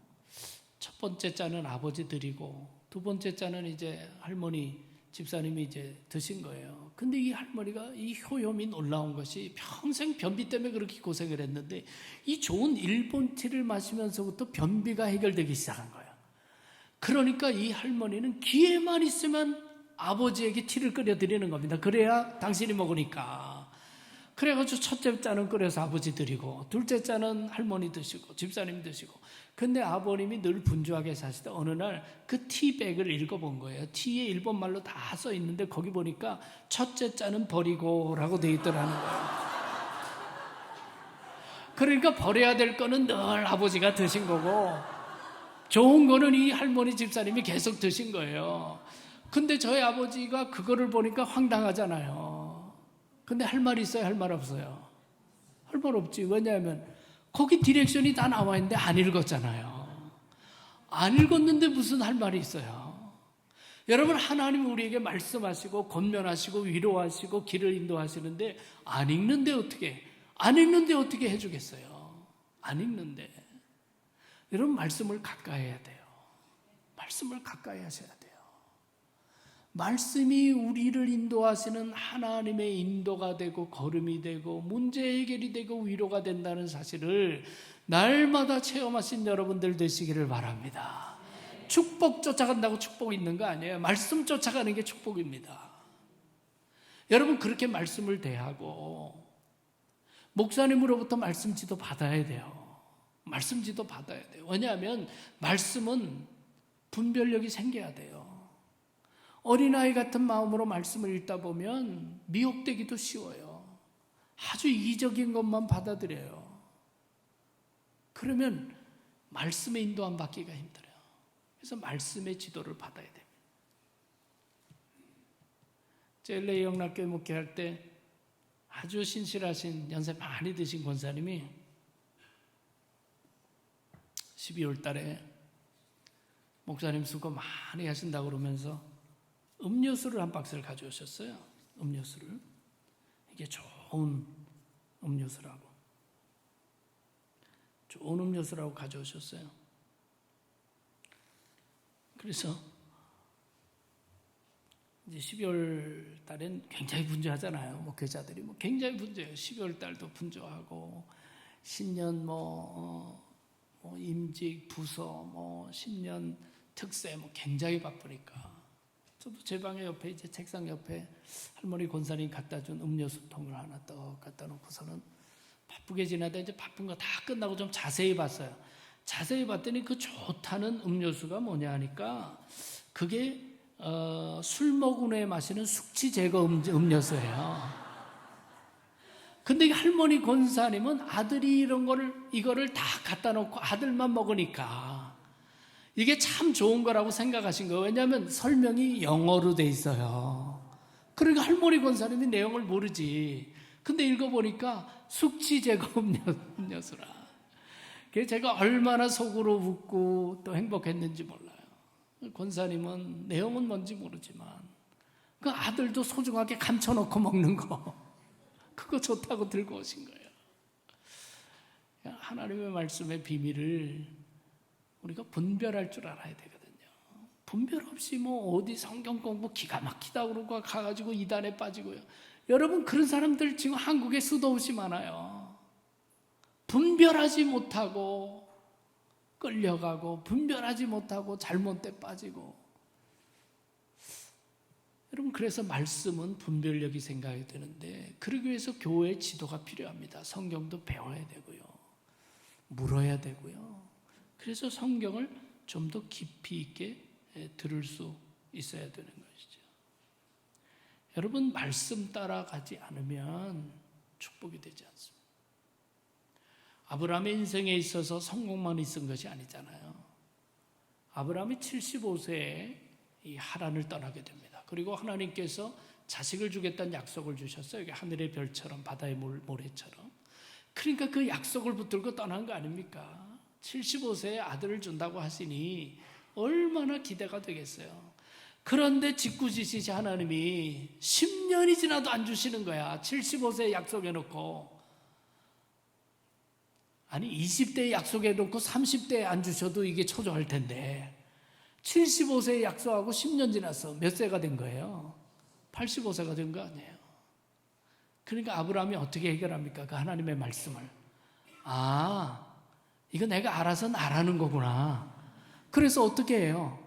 첫 번째 잔은 아버지 드리고 두 번째 잔은 이제 할머니 집사님이 이제 드신 거예요. 근데 이 할머니가 이 효염이 놀라운 것이 평생 변비 때문에 그렇게 고생을 했는데 이 좋은 일본 티를 마시면서부터 변비가 해결되기 시작한 거예요. 그러니까 이 할머니는 기회만 있으면 아버지에게 티를 끓여드리는 겁니다. 그래야 당신이 먹으니까. 그래가지고 첫째 잔은 끓여서 아버지 드리고 둘째 잔은 할머니 드시고 집사님 드시고. 근데 아버님이 늘 분주하게 사시다 어느 날 그 티백을 읽어본 거예요. 티에 일본말로 다 써 있는데 거기 보니까 첫째 잔은 버리고 라고 돼 있더라는 거예요. 그러니까 버려야 될 거는 늘 아버지가 드신 거고 좋은 거는 이 할머니 집사님이 계속 드신 거예요. 근데 저희 아버지가 그거를 보니까 황당하잖아요. 근데 할 말 있어요? 할 말 없어요? 할 말 없지. 왜냐하면 거기 디렉션이 다 나와 있는데 안 읽었잖아요. 안 읽었는데 무슨 할 말이 있어요? 여러분, 하나님은 우리에게 말씀하시고 권면하시고 위로하시고 길을 인도하시는데 안 읽는데 어떻게 해주겠어요? 안 읽는데. 여러분, 말씀을 가까이 해야 돼요. 말씀을 가까이 하셔야 돼요. 말씀이 우리를 인도하시는 하나님의 인도가 되고 걸음이 되고 문제 해결이 되고 위로가 된다는 사실을 날마다 체험하신 여러분들 되시기를 바랍니다. 축복 쫓아간다고 축복이 있는 거 아니에요. 말씀 쫓아가는 게 축복입니다. 여러분, 그렇게 말씀을 대하고 목사님으로부터 말씀 지도 받아야 돼요. 말씀 지도 받아야 돼요. 왜냐하면 말씀은 분별력이 생겨야 돼요. 어린아이 같은 마음으로 말씀을 읽다 보면 미혹되기도 쉬워요. 아주 이기적인 것만 받아들여요. 그러면 말씀의 인도함 받기가 힘들어요. 그래서 말씀의 지도를 받아야 됩니다. LA 영락교회 목회할 때 아주 신실하신 연세 많이 드신 권사님이 12월 달에 목사님 수고 많이 하신다고 그러면서 음료수를 한 박스를 가져오셨어요. 음료수를. 이게 좋은 음료수라고 가져오셨어요. 그래서 이제 12월 달엔 굉장히 분주하잖아요. 목회자들이 굉장히 분주해요. 12월 달도 분주하고 신년 임직, 부서, 신년 특세 굉장히 바쁘니까 저도 제 방에 옆에 이제 책상 옆에 할머니 권사님 갖다 준 음료수통을 하나 떡 갖다 놓고서는 바쁘게 지나다 이제 바쁜 거 다 끝나고 좀 자세히 봤어요. 자세히 봤더니 그 좋다는 음료수가 뭐냐 하니까 그게 술 먹은 후에 마시는 숙취 제거 음료수예요. 근데 할머니 권사님은 아들이 이거를 다 갖다 놓고 아들만 먹으니까 이게 참 좋은 거라고 생각하신 거예요. 왜냐하면 설명이 영어로 돼 있어요. 그러니까 할머니 권사님이 내용을 모르지. 근데 읽어보니까 숙취 제거 음료수라. 그래서 제가 얼마나 속으로 웃고 또 행복했는지 몰라요. 권사님은 내용은 뭔지 모르지만 그 아들도 소중하게 감춰놓고 먹는 거 그거 좋다고 들고 오신 거예요. 하나님의 말씀의 비밀을 우리가 분별할 줄 알아야 되거든요. 분별 없이 어디 성경 공부 기가 막히다 그러고 가가지고 이단에 빠지고요. 여러분, 그런 사람들 지금 한국에 수도 없이 많아요. 분별하지 못하고 끌려가고 분별하지 못하고 잘못돼 빠지고. 여러분, 그래서 말씀은 분별력이 생겨야 되는데 그러기 위해서 교회의 지도가 필요합니다. 성경도 배워야 되고요. 물어야 되고요. 그래서 성경을 좀 더 깊이 있게 들을 수 있어야 되는 것이죠. 여러분, 말씀 따라가지 않으면 축복이 되지 않습니다. 아브라함의 인생에 있어서 성공만 있은 것이 아니잖아요. 아브라함이 75세에 이 하란을 떠나게 됩니다. 그리고 하나님께서 자식을 주겠다는 약속을 주셨어요. 이게 하늘의 별처럼 바다의 모래처럼. 그러니까 그 약속을 붙들고 떠난 거 아닙니까? 75세에 아들을 준다고 하시니 얼마나 기대가 되겠어요. 그런데 짓궂으시지 하나님이 10년이 지나도 안 주시는 거야. 75세에 약속해놓고. 아니 20대에 약속해놓고 30대에 안 주셔도 이게 초조할 텐데 75세에 약속하고 10년 지났어. 몇 세가 된 거예요? 85세가 된 거 아니에요. 그러니까 아브라함이 어떻게 해결합니까? 그 하나님의 말씀을. 이거 내가 알아서 나라는 거구나. 그래서 어떻게 해요?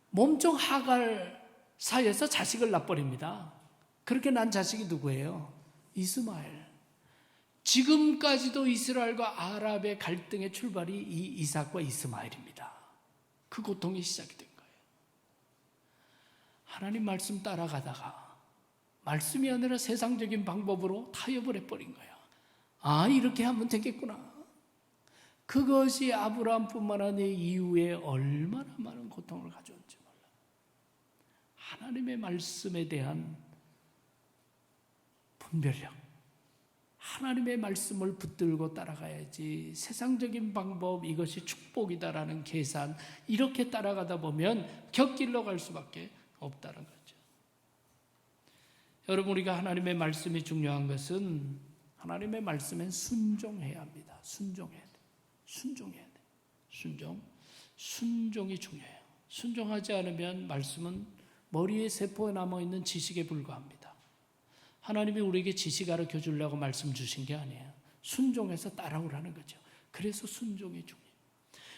몸종 하갈 사이에서 자식을 낳아버립니다. 그렇게 난 자식이 누구예요? 이스마엘. 지금까지도 이스라엘과 아랍의 갈등의 출발이 이 이삭과 이스마엘입니다. 그 고통이 시작이 된 거예요. 하나님 말씀 따라가다가 말씀이 아니라 세상적인 방법으로 타협을 해버린 거예요. 이렇게 하면 되겠구나. 그것이 아브라함뿐만 아니라 이후에 얼마나 많은 고통을 가져온지 몰라요. 하나님의 말씀에 대한 분별력, 하나님의 말씀을 붙들고 따라가야지 세상적인 방법 이것이 축복이다라는 계산 이렇게 따라가다 보면 곁길로 갈 수밖에 없다는 거죠. 여러분 우리가 하나님의 말씀이 중요한 것은 하나님의 말씀엔 순종해야 합니다. 순종해야 돼. 순종해야 돼. 순종이 중요해요. 순종하지 않으면 말씀은 머리에 세포에 남아있는 지식에 불과합니다. 하나님이 우리에게 지식 가르쳐 주려고 말씀 주신 게 아니에요. 순종해서 따라오라는 거죠. 그래서 순종이 중요해요.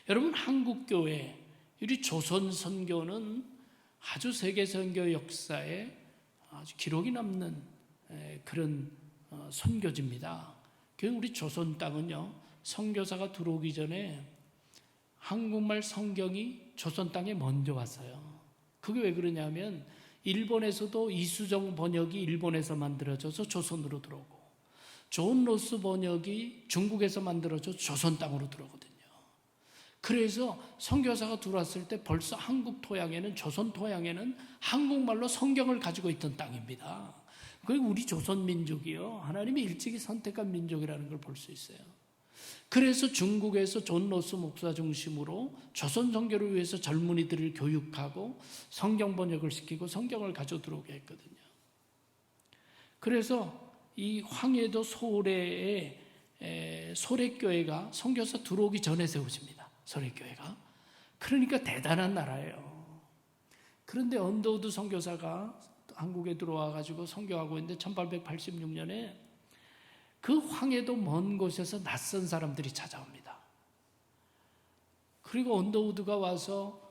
여러분 한국교회 우리 조선 선교는 아주 세계 선교 역사에 아주 기록이 남는 그런 선교지입니다. 우리 조선 땅은요 선교사가 들어오기 전에 한국말 성경이 조선 땅에 먼저 왔어요. 그게 왜 그러냐면 일본에서도 이수정 번역이 일본에서 만들어져서 조선으로 들어오고 존 로스 번역이 중국에서 만들어져서 조선 땅으로 들어오거든요. 그래서 선교사가 들어왔을 때 벌써 한국 토양에는 조선 토양에는 한국말로 성경을 가지고 있던 땅입니다. 그게 우리 조선 민족이요 하나님이 일찍이 선택한 민족이라는 걸 볼 수 있어요. 그래서 중국에서 존 로스 목사 중심으로 조선 선교를 위해서 젊은이들을 교육하고 성경 번역을 시키고 성경을 가져 들어오게 했거든요. 그래서 이 황해도 소래에 소래교회가 선교사 들어오기 전에 세워집니다. 소래교회가. 그러니까 대단한 나라예요. 그런데 언더우드 선교사가 한국에 들어와 가지고 선교하고 있는데 1886년에 그 황해도 먼 곳에서 낯선 사람들이 찾아옵니다. 그리고 언더우드가 와서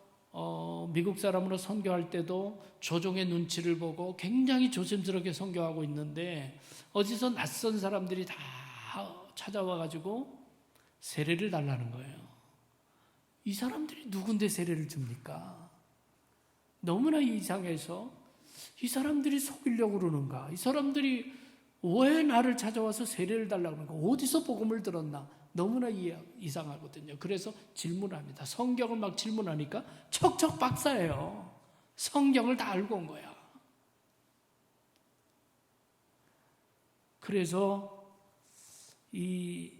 미국 사람으로 선교할 때도 조종의 눈치를 보고 굉장히 조심스럽게 선교하고 있는데 어디서 낯선 사람들이 다 찾아와 가지고 세례를 달라는 거예요. 이 사람들이 누군데 세례를 줍니까? 너무나 이상해서 이 사람들이 속이려고 그러는가? 이 사람들이 왜 나를 찾아와서 세례를 달라고 그러는가? 어디서 복음을 들었나? 너무나 이상하거든요. 그래서 질문을 합니다. 성경을 막 질문하니까 척척 박사예요. 성경을 다 알고 온 거야. 그래서 이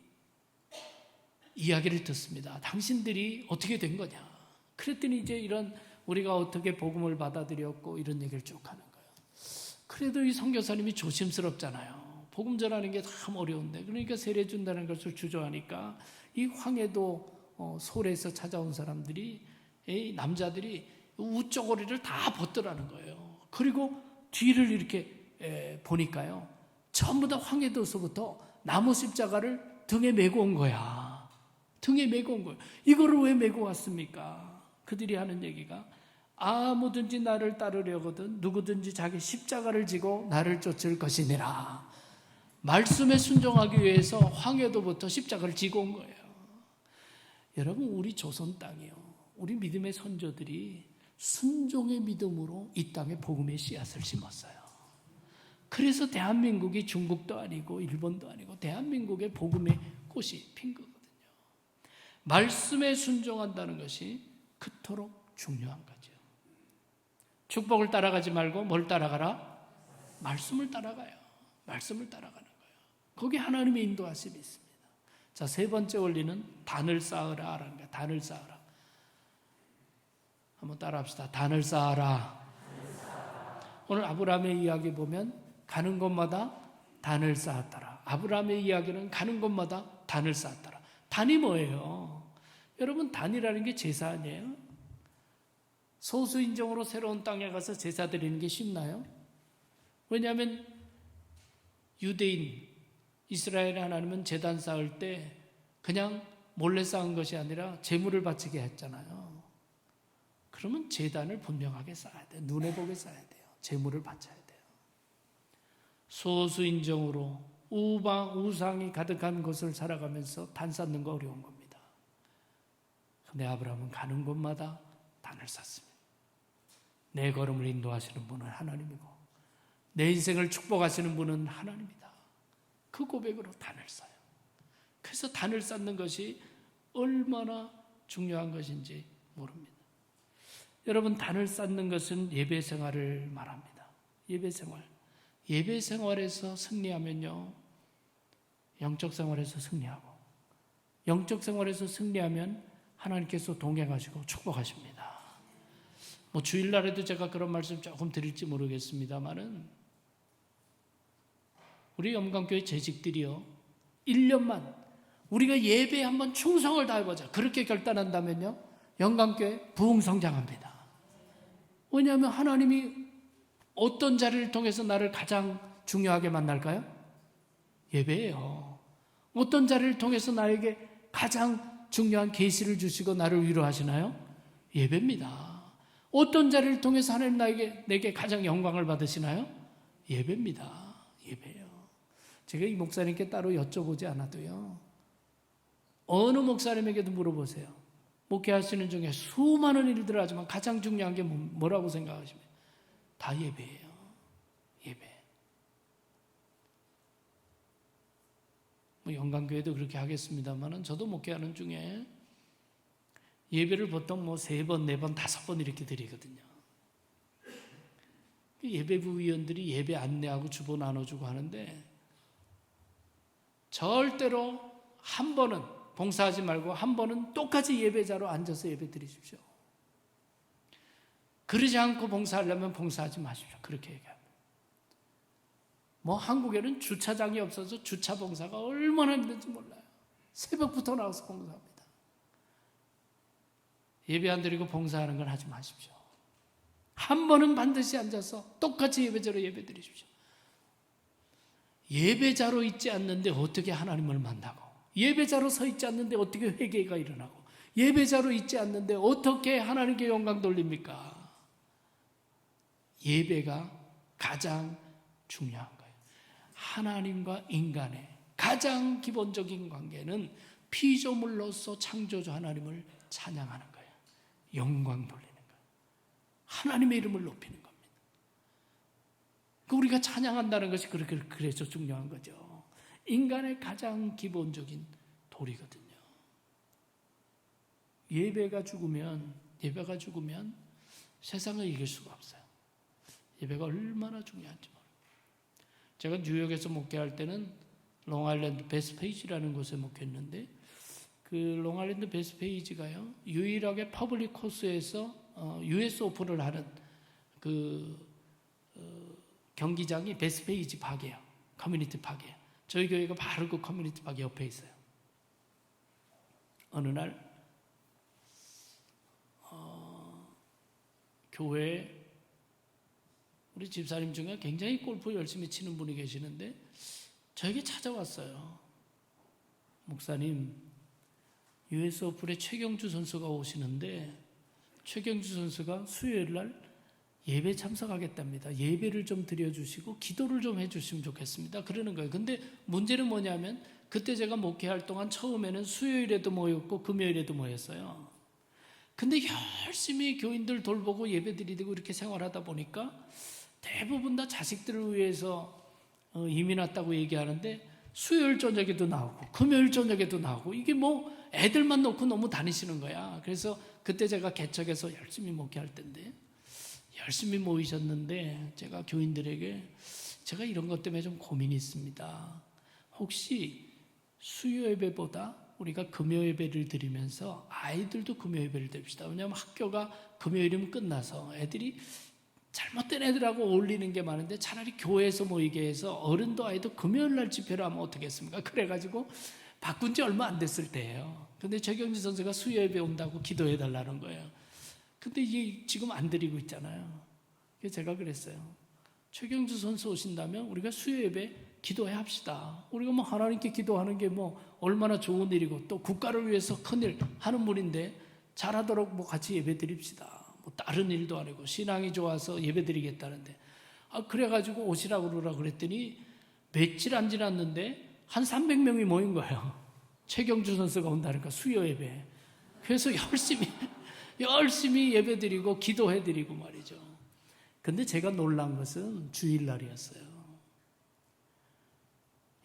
이야기를 듣습니다. 당신들이 어떻게 된 거냐? 그랬더니 이제 이런 우리가 어떻게 복음을 받아들였고 이런 얘기를 쭉 하는 거예요. 그래도 이 선교사님이 조심스럽잖아요. 복음 전하는 게 참 어려운데 그러니까 세례 준다는 것을 주저하니까 이 황해도 소래에서 찾아온 사람들이 이 남자들이 우쩌고리를 다 벗더라는 거예요. 그리고 뒤를 이렇게 보니까요 전부 다 황해도서부터 나무 십자가를 등에 메고 온 거야. 등에 메고 온 거예요. 이거를 왜 메고 왔습니까? 그들이 하는 얘기가 아무든지 나를 따르려거든 누구든지 자기 십자가를 지고 나를 쫓을 것이니라. 말씀에 순종하기 위해서 황해도부터 십자가를 지고 온 거예요. 여러분 우리 조선 땅이요 우리 믿음의 선조들이 순종의 믿음으로 이 땅에 복음의 씨앗을 심었어요. 그래서 대한민국이 중국도 아니고 일본도 아니고 대한민국의 복음의 꽃이 핀 거거든요. 말씀에 순종한다는 것이 그토록 중요한 거죠. 축복을 따라가지 말고 뭘 따라가라? 말씀을 따라가요. 말씀을 따라가는 거예요. 거기 하나님의 인도하심이 있습니다. 자, 세 번째 원리는 단을 쌓으라 라는 거예요. 단을 쌓으라. 한번 따라합시다. 단을 쌓아라. 오늘 아브라함의 이야기 보면 가는 곳마다 단을 쌓았더라. 아브라함의 이야기는 가는 곳마다 단을 쌓았더라. 단이 뭐예요? 여러분 단이라는 게 제사 아니에요? 소수인종으로 새로운 땅에 가서 제사 드리는 게 쉽나요? 왜냐하면 유대인, 이스라엘 하나님은 제단 쌓을 때 그냥 몰래 쌓은 것이 아니라 제물을 바치게 했잖아요. 그러면 제단을 분명하게 쌓아야 돼요. 눈에 보게 쌓아야 돼요. 제물을 바쳐야 돼요. 소수인종으로 우상이 가득한 곳을 살아가면서 단 쌓는 거 어려운 겁니다. 근데 아브라함은 가는 곳마다 단을 쌓습니다. 내 걸음을 인도하시는 분은 하나님이고 내 인생을 축복하시는 분은 하나님이다. 그 고백으로 단을 쌓아요. 그래서 단을 쌓는 것이 얼마나 중요한 것인지 모릅니다. 여러분 단을 쌓는 것은 예배 생활을 말합니다. 예배 생활. 예배 생활에서 승리하면요 영적 생활에서 승리하고, 영적 생활에서 승리하면 하나님께서 동행하시고 축복하십니다. 뭐 주일날에도 제가 그런 말씀 조금 드릴지 모르겠습니다만은, 우리 영광교회 재직들이요, 1년만 우리가 예배에 한번 충성을 다해보자, 그렇게 결단한다면요, 영광교회 부흥성장합니다. 왜냐하면 하나님이 어떤 자리를 통해서 나를 가장 중요하게 만날까요? 예배예요. 어떤 자리를 통해서 나에게 가장 중요한 계시를 주시고 나를 위로하시나요? 예배입니다. 어떤 자리를 통해서 하나님 내게 가장 영광을 받으시나요? 예배입니다. 예배예요. 제가 이 목사님께 따로 여쭤보지 않아도요, 어느 목사님에게도 물어보세요. 목회하시는 중에 수많은 일들을 하지만 가장 중요한 게 뭐라고 생각하십니까? 다 예배예요. 예배. 뭐 영광교회도 그렇게 하겠습니다만은, 저도 목회하는 중에 예배를 보통 뭐 3번, 4번, 5번 이렇게 드리거든요. 예배부 위원들이 예배 안내하고 주보 나눠주고 하는데, 절대로 한 번은 봉사하지 말고 한 번은 똑같이 예배자로 앉아서 예배 드리십시오. 그러지 않고 봉사하려면 봉사하지 마십시오. 그렇게 얘기합니다. 뭐 한국에는 주차장이 없어서 주차 봉사가 얼마나 힘든지 몰라요. 새벽부터 나와서 봉사합니다. 예배 안 드리고 봉사하는 건 하지 마십시오. 한 번은 반드시 앉아서 똑같이 예배자로 예배 드리십시오. 예배자로 있지 않는데 어떻게 하나님을 만나고, 예배자로 서 있지 않는데 어떻게 회개가 일어나고, 예배자로 있지 않는데 어떻게 하나님께 영광 돌립니까? 예배가 가장 중요한 거예요. 하나님과 인간의 가장 기본적인 관계는 피조물로서 창조주 하나님을 찬양하는 거예요. 영광 돌리는 거예요. 하나님의 이름을 높이는 겁니다. 우리가 찬양한다는 것이 그래서 중요한 거죠. 인간의 가장 기본적인 도리거든요. 예배가 죽으면 세상을 이길 수가 없어요. 예배가 얼마나 중요한지 모릅니다. 제가 뉴욕에서 목회할 때는 롱아일랜드 베스페이지라는 곳에 목회했는데, 그 롱아일랜드 베스페이지가요, 유일하게 퍼블릭 코스에서 US 오픈을 하는 경기장이 베스페이지 파크예요. 커뮤니티 파크예요. 저희 교회가 바로 그 커뮤니티 파크 옆에 있어요. 어느 날 교회에 우리 집사님 중에 굉장히 골프 열심히 치는 분이 계시는데 저에게 찾아왔어요. 목사님, US 오픈에 최경주 선수가 오시는데 최경주 선수가 수요일 날 예배 참석하겠답니다. 예배를 좀 드려주시고 기도를 좀 해주시면 좋겠습니다. 그러는 거예요. 근데 문제는 뭐냐면, 그때 제가 목회할 동안 처음에는 수요일에도 모였고 금요일에도 모였어요. 근데 열심히 교인들 돌보고 예배 드리고 이렇게 생활하다 보니까 대부분 다 자식들을 위해서 이민 왔다고 얘기하는데, 수요일 저녁에도 나오고 금요일 저녁에도 나오고, 이게 뭐 애들만 놓고 너무 다니시는 거야. 그래서 그때 제가 개척해서 열심히 목회할 때인데, 열심히 모이셨는데 제가 교인들에게, 제가 이런 것 때문에 좀 고민이 있습니다. 혹시 수요 예배보다 우리가 금요 예배를 드리면서 아이들도 금요 예배를 드립시다. 왜냐하면 학교가 금요일이면 끝나서 애들이 잘못된 애들하고 어울리는 게 많은데, 차라리 교회에서 모이게 해서 어른도 아이도 금요일 날 집회를 하면 어떻겠습니까? 그래가지고 바꾼 지 얼마 안 됐을 때예요. 근데 최경지 선수가 수요 예배 온다고 기도해 달라는 거예요. 근데 이게 지금 안 드리고 있잖아요. 그래서 제가 그랬어요. 최경주 선수 오신다면 우리가 수요 예배 기도해 합시다. 우리가 뭐 하나님께 기도하는 게 뭐 얼마나 좋은 일이고, 또 국가를 위해서 큰일 하는 분인데 잘하도록 뭐 같이 예배 드립시다. 뭐 다른 일도 아니고 신앙이 좋아서 예배 드리겠다는데, 그래가지고 오시라고 그러라 그랬더니 며칠 안 지났는데 한 300명이 모인 거예요. 최경주 선수가 온다니까, 수요 예배. 그래서 열심히 예배 드리고 기도해 드리고 말이죠. 근데 제가 놀란 것은 주일날이었어요.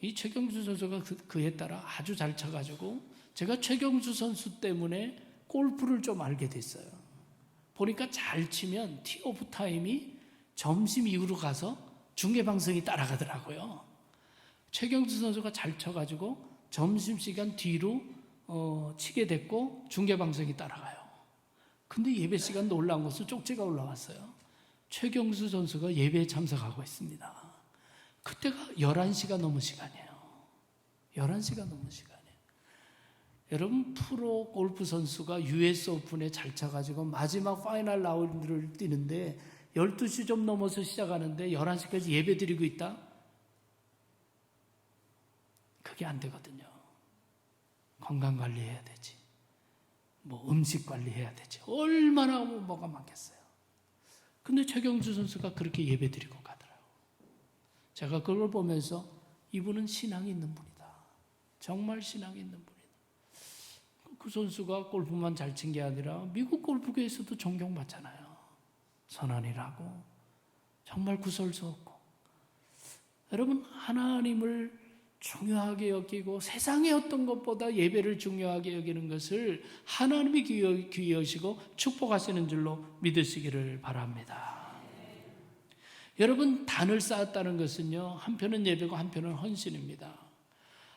이 최경주 선수가 그에 따라 아주 잘 쳐가지고 제가 최경주 선수 때문에 골프를 좀 알게 됐어요. 보니까 잘 치면 티오프 타임이 점심 이후로 가서 중계방송이 따라가더라고요. 최경수 선수가 잘 쳐가지고 점심시간 뒤로 치게 됐고 중계방송이 따라가요. 근데 예배 시간 놀라운 것은 쪽지가 올라왔어요. 최경수 선수가 예배에 참석하고 있습니다. 그때가 11시가 넘은 시간이에요. 11시가 넘은 시간이에요. 여러분, 프로 골프 선수가 US 오픈에 잘 쳐가지고 마지막 파이널 라운드를 뛰는데 12시 좀 넘어서 시작하는데 11시까지 예배 드리고 있다? 그게 안 되거든요. 건강 관리해야 되지. 뭐 음식 관리해야 되지. 얼마나 뭐가 많겠어요. 근데 최경주 선수가 그렇게 예배 드리고 가더라고요. 제가 그걸 보면서 이분은 신앙이 있는 분이다. 정말 신앙이 있는 분이다. 그 선수가 골프만 잘 친 게 아니라 미국 골프계에서도 존경받잖아요. 선언이라고 정말 구설스럽고. 여러분, 하나님을 중요하게 여기고 세상의 어떤 것보다 예배를 중요하게 여기는 것을 하나님이 귀히 여시고 축복하시는 줄로 믿으시기를 바랍니다. 여러분, 단을 쌓았다는 것은요, 한편은 예배고 한편은 헌신입니다.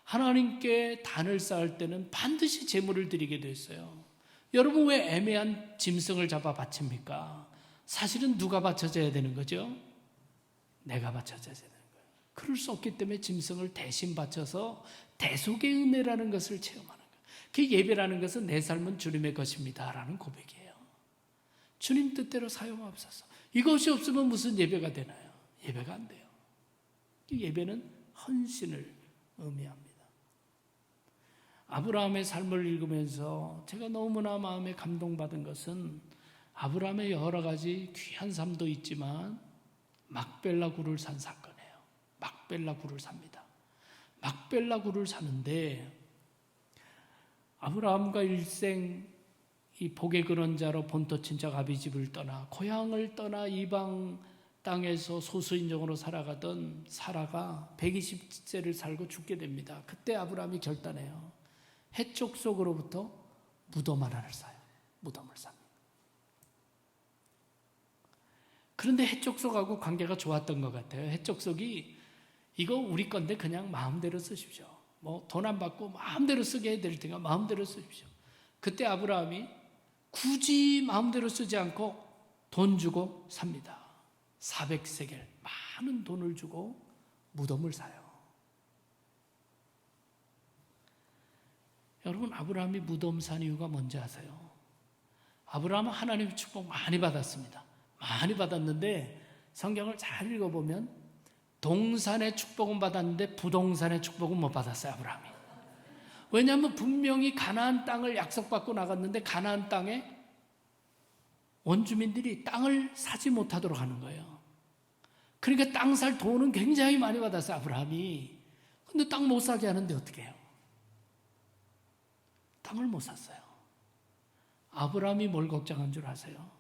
하나님께 단을 쌓을 때는 반드시 제물을 드리게 됐어요. 여러분, 왜 애매한 짐승을 잡아 바칩니까? 사실은 누가 바쳐져야 되는 거죠? 내가 바쳐져야 되는 거예요. 그럴 수 없기 때문에 짐승을 대신 바쳐서 대속의 은혜라는 것을 체험하는 거예요. 그 예배라는 것은 내 삶은 주님의 것입니다 라는 고백이에요. 주님 뜻대로 사용하옵소서. 이것이 없으면 무슨 예배가 되나요? 예배가 안 돼요. 예배는 헌신을 의미합니다. 아브라함의 삶을 읽으면서 제가 너무나 마음에 감동받은 것은 아브라함의 여러 가지 귀한 삶도 있지만 막벨라 굴을 산 사건이에요. 막벨라 굴을 삽니다. 막벨라 굴을 사는데 아브라함과 일생 이 복의 근원자로 본토 친척 아비집을 떠나 고향을 떠나 이방 땅에서 소수인종으로 살아가던 사라가 120세를 살고 죽게 됩니다. 그때 아브라함이 결단해요. 해쪽 속으로부터 무덤 하나를 사요. 무덤을 삽니다. 그런데 해쪽 속하고 관계가 좋았던 것 같아요. 해쪽 속이 이거 우리 건데 그냥 마음대로 쓰십시오. 뭐 돈 안 받고 마음대로 쓰게 해드릴 테니까 마음대로 쓰십시오. 그때 아브라함이 굳이 마음대로 쓰지 않고 돈 주고 삽니다. 400세겔 많은 돈을 주고 무덤을 사요. 여러분, 아브라함이 무덤 산 이유가 뭔지 아세요? 아브라함은 하나님의 축복 많이 받았습니다. 많이 받았는데 성경을 잘 읽어보면 동산의 축복은 받았는데 부동산의 축복은 못 받았어요. 아브라함이. 왜냐하면 분명히 가나안 땅을 약속받고 나갔는데 가나안 땅에 원주민들이 땅을 사지 못하도록 하는 거예요. 그러니까 땅 살 돈은 굉장히 많이 받았어요. 아브라함이. 근데 땅 못 사게 하는데 어떻게 해요? 땅을 못 샀어요. 아브라함이 뭘 걱정한 줄 아세요?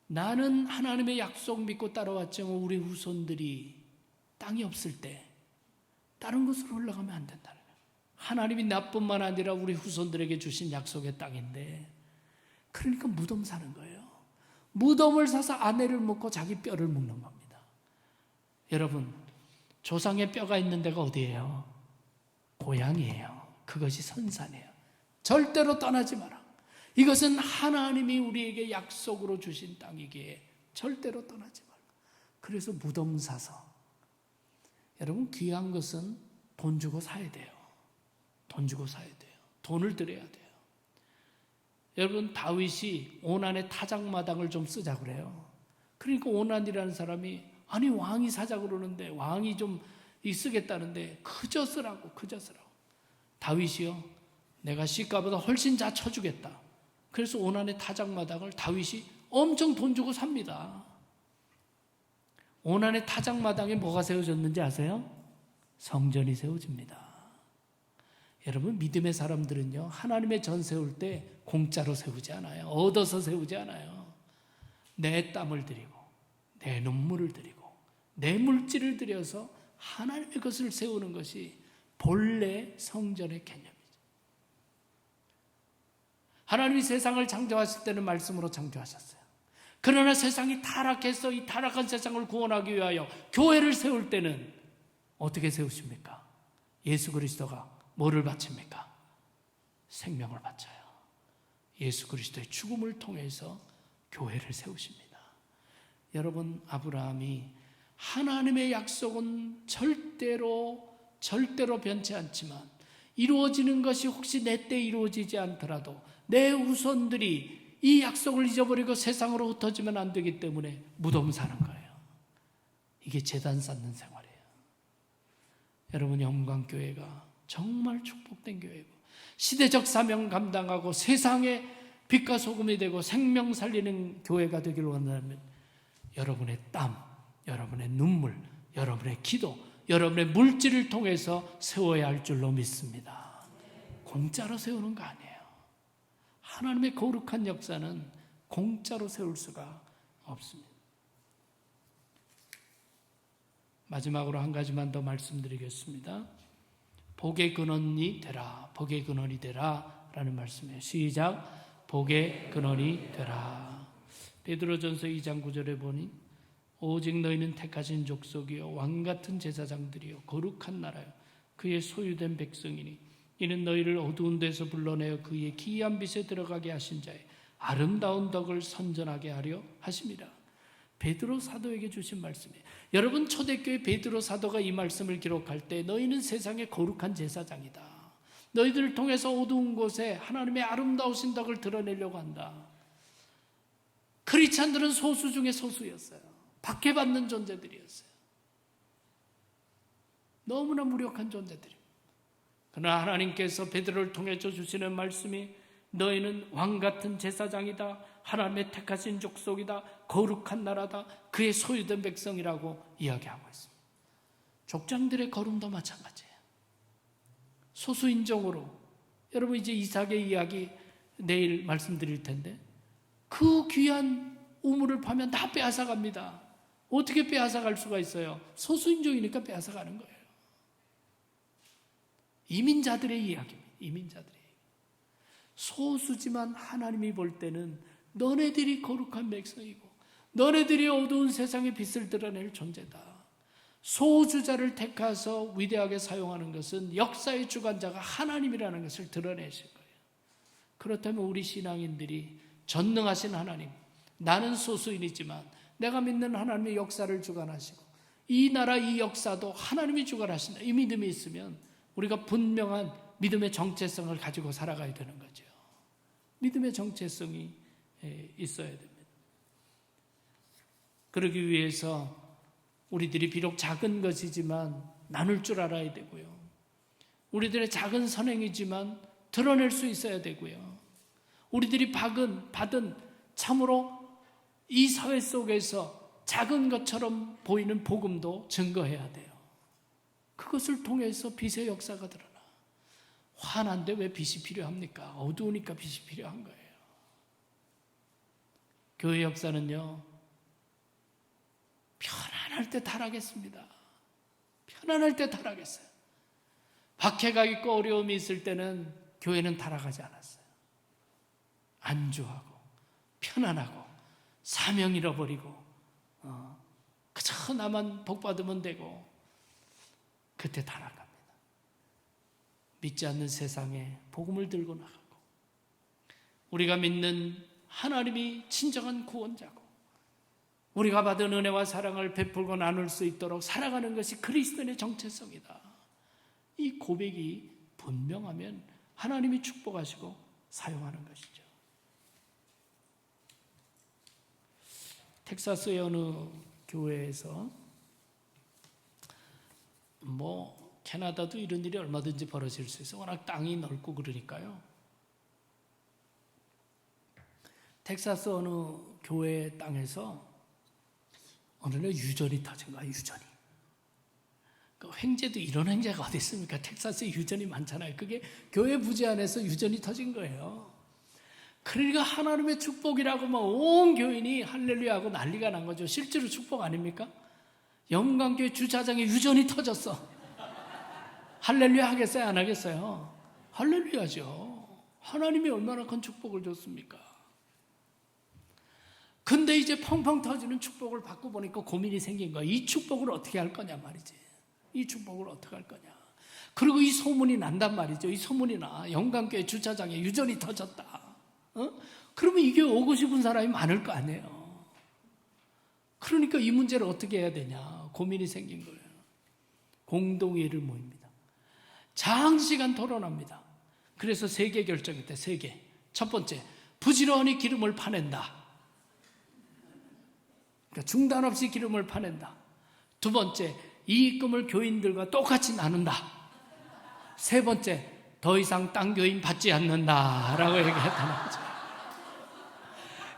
나는 하나님의 약속 믿고 따라왔지만 우리 후손들이 땅이 없을 때 다른 곳으로 올라가면 안 된다는 거예요. 하나님이 나뿐만 아니라 우리 후손들에게 주신 약속의 땅인데, 그러니까 무덤 사는 거예요. 무덤을 사서 아내를 먹고 자기 뼈를 먹는 겁니다. 여러분, 조상의 뼈가 있는 데가 어디예요? 고향이에요. 그것이 선산이에요. 절대로 떠나지 마라. 이것은 하나님이 우리에게 약속으로 주신 땅이기에 절대로 떠나지 마라. 그래서 무덤 사서, 여러분, 귀한 것은 돈 주고 사야 돼요. 돈 주고 사야 돼요. 돈을 들여야 돼요. 여러분, 다윗이 오난의 타작마당을 좀 쓰자 그래요. 그러니까 오난이라는 사람이 아니 왕이 사자 그러는데 왕이 좀 쓰겠다는데 그저 쓰라고. 다윗이요, 내가 시가보다 훨씬 잘 쳐주겠다. 그래서 오난의 타작마당을 다윗이 엄청 돈 주고 삽니다. 오난의 타작마당에 뭐가 세워졌는지 아세요? 성전이 세워집니다. 여러분, 믿음의 사람들은요, 하나님의 전 세울 때 공짜로 세우지 않아요. 얻어서 세우지 않아요. 내 땀을 들이고 내 눈물을 들이고 내 물질을 들여서 하나님의 것을 세우는 것이 본래 성전의 개념이죠. 하나님이 세상을 창조하실 때는 말씀으로 창조하셨어요. 그러나 세상이 타락해서 이 타락한 세상을 구원하기 위하여 교회를 세울 때는 어떻게 세우십니까? 예수 그리스도가 뭐를 바칩니까? 생명을 바쳐요. 예수 그리스도의 죽음을 통해서 교회를 세우십니다. 여러분, 아브라함이 하나님의 약속은 절대로 변치 않지만 이루어지는 것이 혹시 내 때 이루어지지 않더라도 내 후손들이 이 약속을 잊어버리고 세상으로 흩어지면 안 되기 때문에 무덤 사는 거예요. 이게 제단 쌓는 생활이에요. 여러분, 영광교회가 정말 축복된 교회고 시대적 사명 감당하고 세상의 빛과 소금이 되고 생명 살리는 교회가 되기를 원하면 여러분의 땀, 여러분의 눈물, 여러분의 기도, 여러분의 물질을 통해서 세워야 할 줄로 믿습니다. 공짜로 세우는 거 아니에요. 하나님의 거룩한 역사는 공짜로 세울 수가 없습니다. 마지막으로 한 가지만 더 말씀드리겠습니다. 복의 근원이 되라, 복의 근원이 되라 라는 말씀이에요. 시작. 복의 근원이 되라. 베드로전서 2장 9절에 보니 오직 너희는 택하신 족속이요 왕같은 제사장들이요 거룩한 나라요 그의 소유된 백성이니 이는 너희를 어두운 데서 불러내어 그의 기이한 빛에 들어가게 하신 자의 아름다운 덕을 선전하게 하려 하심이라. 베드로 사도에게 주신 말씀이에요. 여러분, 초대교회 베드로 사도가 이 말씀을 기록할 때 너희는 세상의 거룩한 제사장이다. 너희들을 통해서 어두운 곳에 하나님의 아름다우신 덕을 드러내려고 한다. 크리스찬들은 소수 중에 소수였어요. 박해받는 존재들이었어요. 너무나 무력한 존재들입니다. 그러나 하나님께서 베드로를 통해서 주시는 말씀이 너희는 왕같은 제사장이다. 하나님의 택하신 족속이다. 거룩한 나라다. 그의 소유된 백성이라고 이야기하고 있습니다. 족장들의 거름도 마찬가지예요. 소수인종으로, 여러분 이제 이삭의 이야기 내일 말씀드릴 텐데 그 귀한 우물을 파면 다 빼앗아갑니다. 어떻게 빼앗아갈 수가 있어요? 소수인종이니까 빼앗아가는 거예요. 이민자들의 이야기입니다. 이민자들의 이야기. 소수지만 하나님이 볼 때는 너네들이 거룩한 백성이고 너네들이 어두운 세상의 빛을 드러낼 존재다. 소수자를 택해서 위대하게 사용하는 것은 역사의 주관자가 하나님이라는 것을 드러내신 거예요. 그렇다면 우리 신앙인들이 전능하신 하나님, 나는 소수인이지만 내가 믿는 하나님의 역사를 주관하시고 이 나라 이 역사도 하나님이 주관하신다. 이 믿음이 있으면 우리가 분명한 믿음의 정체성을 가지고 살아가야 되는 거죠. 믿음의 정체성이 있어야 됩니다. 그러기 위해서 우리들이 비록 작은 것이지만 나눌 줄 알아야 되고요. 우리들의 작은 선행이지만 드러낼 수 있어야 되고요. 우리들이 받은 참으로 이 사회 속에서 작은 것처럼 보이는 복음도 증거해야 돼요. 그것을 통해서 빛의 역사가 드러나. 환한데 왜 빛이 필요합니까? 어두우니까 빛이 필요한 거예요. 교회 역사는요, 편안할 때 타락했습니다. 편안할 때 타락했어요. 박해가 있고 어려움이 있을 때는 교회는 타락하지 않았어요. 안주하고 편안하고 사명 잃어버리고 그저 나만 복 받으면 되고 그때 타락합니다. 믿지 않는 세상에 복음을 들고 나가고 우리가 믿는 하나님이 진정한 구원자고 우리가 받은 은혜와 사랑을 베풀고 나눌 수 있도록 살아가는 것이 그리스도인의 정체성이다. 이 고백이 분명하면 하나님이 축복하시고 사용하는 것이죠. 텍사스의 어느 교회에서 캐나다도 이런 일이 얼마든지 벌어질 수 있어요. 워낙 땅이 넓고 그러니까요. 텍사스 어느 교회 땅에서 어느 날 유전이 터진 거야. 유전이. 그 횡재도 이런 횡재가 어디 있습니까? 텍사스에 유전이 많잖아요. 그게 교회 부지 안에서 유전이 터진 거예요. 그러니까 하나님의 축복이라고 온 교인이 할렐루야하고 난리가 난 거죠. 실제로 축복 아닙니까? 영광교회 주차장에 유전이 터졌어. 할렐루야 하겠어요? 안 하겠어요? 할렐루야죠. 하나님이 얼마나 큰 축복을 줬습니까? 근데 이제 펑펑 터지는 축복을 받고 보니까 고민이 생긴 거야. 이 축복을 어떻게 할 거냐 말이지. 이 축복을 어떻게 할 거냐. 그리고 이 소문이 난단 말이죠. 이 소문이 나. 영광교회 주차장에 유전이 터졌다. 그러면 이게 오고 싶은 사람이 많을 거 아니에요. 그러니까 이 문제를 어떻게 해야 되냐 고민이 생긴 거예요. 공동회의를 모입니다. 장시간 토론합니다. 그래서 3개 결정했대. 3개. 첫 번째, 부지런히 기름을 파낸다. 그러니까 중단 없이 기름을 파낸다. 두 번째, 이익금을 교인들과 똑같이 나눈다. 세 번째, 더 이상 딴 교인 받지 않는다 라고 얘기했다는 거죠.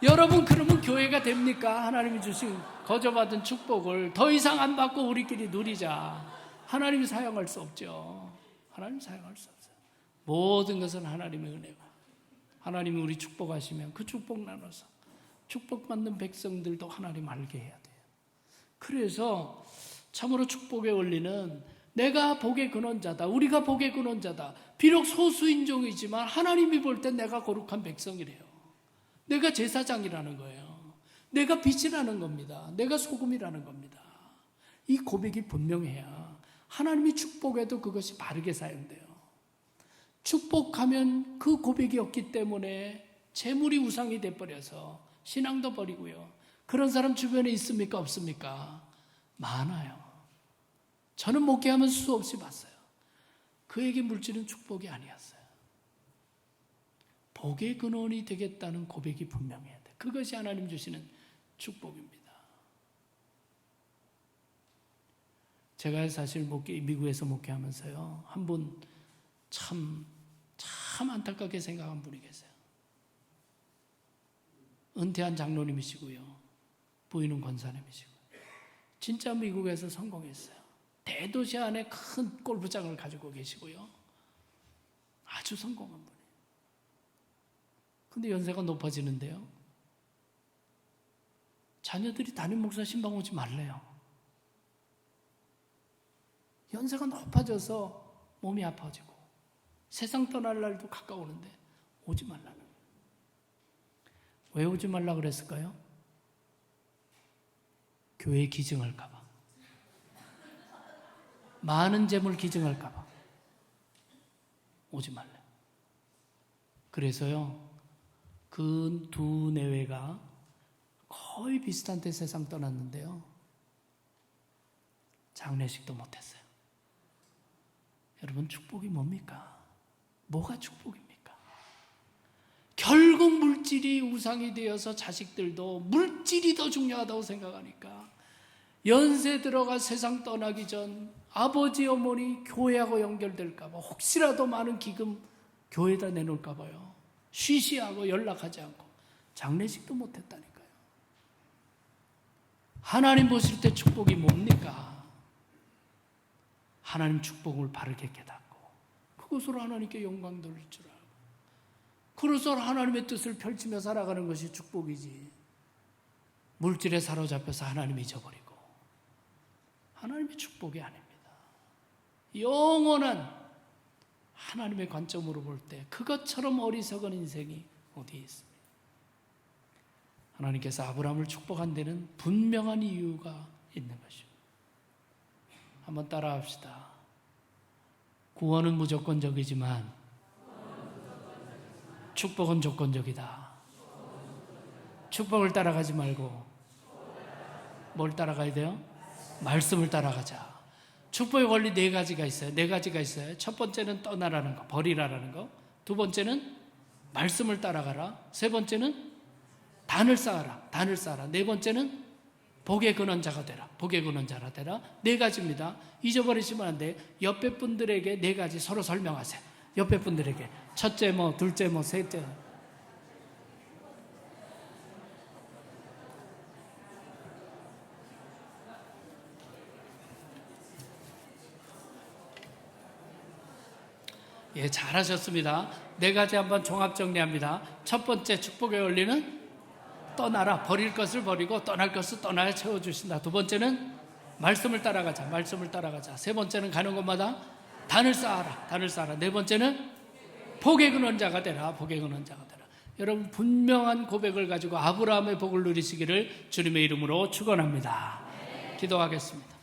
여러분, 그러면 교회가 됩니까? 하나님이 주신 거저받은 축복을 더 이상 안 받고 우리끼리 누리자. 하나님이 사용할 수 없죠. 하나님 사용할 수 없어요. 모든 것은 하나님의 은혜고, 하나님이 우리 축복하시면 그 축복 나눠서 축복받는 백성들도 하나님 알게 해야 돼요. 그래서 참으로 축복의 원리는 내가 복의 근원자다, 우리가 복의 근원자다. 비록 소수인종이지만 하나님이 볼 땐 내가 거룩한 백성이래요. 내가 제사장이라는 거예요. 내가 빛이라는 겁니다. 내가 소금이라는 겁니다. 이 고백이 분명해야 하나님이 축복해도 그것이 바르게 사용돼요. 축복하면 그 고백이 없기 때문에 재물이 우상이 돼버려서 신앙도 버리고요. 그런 사람 주변에 있습니까? 없습니까? 많아요. 저는 목회하면서 수없이 봤어요. 그에게 물질은 축복이 아니었어요. 복의 근원이 되겠다는 고백이 분명해야 돼. 그것이 하나님 주시는 축복입니다. 제가 사실 미국에서 목회하면서요, 한 분 참 안타깝게 생각한 분이 계세요. 은퇴한 장로님이시고요, 부인은 권사님이시고요. 진짜 미국에서 성공했어요. 대도시 안에 큰 골프장을 가지고 계시고요. 아주 성공한 분이에요. 근데 연세가 높아지는데요, 자녀들이 담임 목사 신방 오지 말래요. 연세가 높아져서 몸이 아파지고 세상 떠날 날도 가까우는데 오지 말라는 거예요. 왜 오지 말라 그랬을까요? 교회 기증할까 봐. 많은 재물 기증할까 봐. 오지 말래. 그래서요, 그 두 내외가 거의 비슷한 때 세상 떠났는데요, 장례식도 못했어요. 여러분, 축복이 뭡니까? 뭐가 축복입니까? 결국 물질이 우상이 되어서 자식들도 물질이 더 중요하다고 생각하니까 연세 들어가 세상 떠나기 전 아버지 어머니 교회하고 연결될까 봐, 혹시라도 많은 기금 교회에다 내놓을까 봐요. 쉬쉬하고 연락하지 않고 장례식도 못했다니까요. 하나님 보실 때 축복이 뭡니까? 하나님 축복을 바르게 깨닫고 그것으로 하나님께 영광 돌릴 줄 알고, 그래서 하나님의 뜻을 펼치며 살아가는 것이 축복이지, 물질에 사로잡혀서 하나님 잊어버리고 하나님의 축복이 아닙니다. 영원한 하나님의 관점으로 볼 때 그것처럼 어리석은 인생이 어디에 있습니까? 하나님께서 아브라함을 축복한 데는 분명한 이유가 있는 것입니다. 한번 따라합시다. 구원은 무조건적이지만 축복은 조건적이다. 축복을 따라가지 말고 뭘 따라가야 돼요? 말씀을 따라가자. 축복의 원리 4가지가 있어요. 4가지가 있어요. 첫 번째는 떠나라는 거, 버리라라는 거. 두 번째는 말씀을 따라가라. 세 번째는 단을 쌓아라. 단을 쌓아라. 네 번째는 복의 근원자가 되라. 복의 근원자가 되라. 4가지입니다. 잊어버리시면 안 돼요. 옆에 분들에게 4가지 서로 설명하세요. 옆에 분들에게. 첫째 뭐, 둘째 뭐, 셋째. 예, 잘하셨습니다. 4가지 한번 종합 정리합니다. 첫 번째, 축복의 원리는 떠나라. 버릴 것을 버리고 떠날 것을 떠나야 채워주신다. 두 번째는 말씀을 따라가자. 말씀을 따라가자. 세 번째는 가는 곳마다 단을 쌓아라. 단을 쌓아라. 네 번째는 복의 근원자가 되라. 복의 근원자가 되라. 여러분 분명한 고백을 가지고 아브라함의 복을 누리시기를 주님의 이름으로 축원합니다. 기도하겠습니다.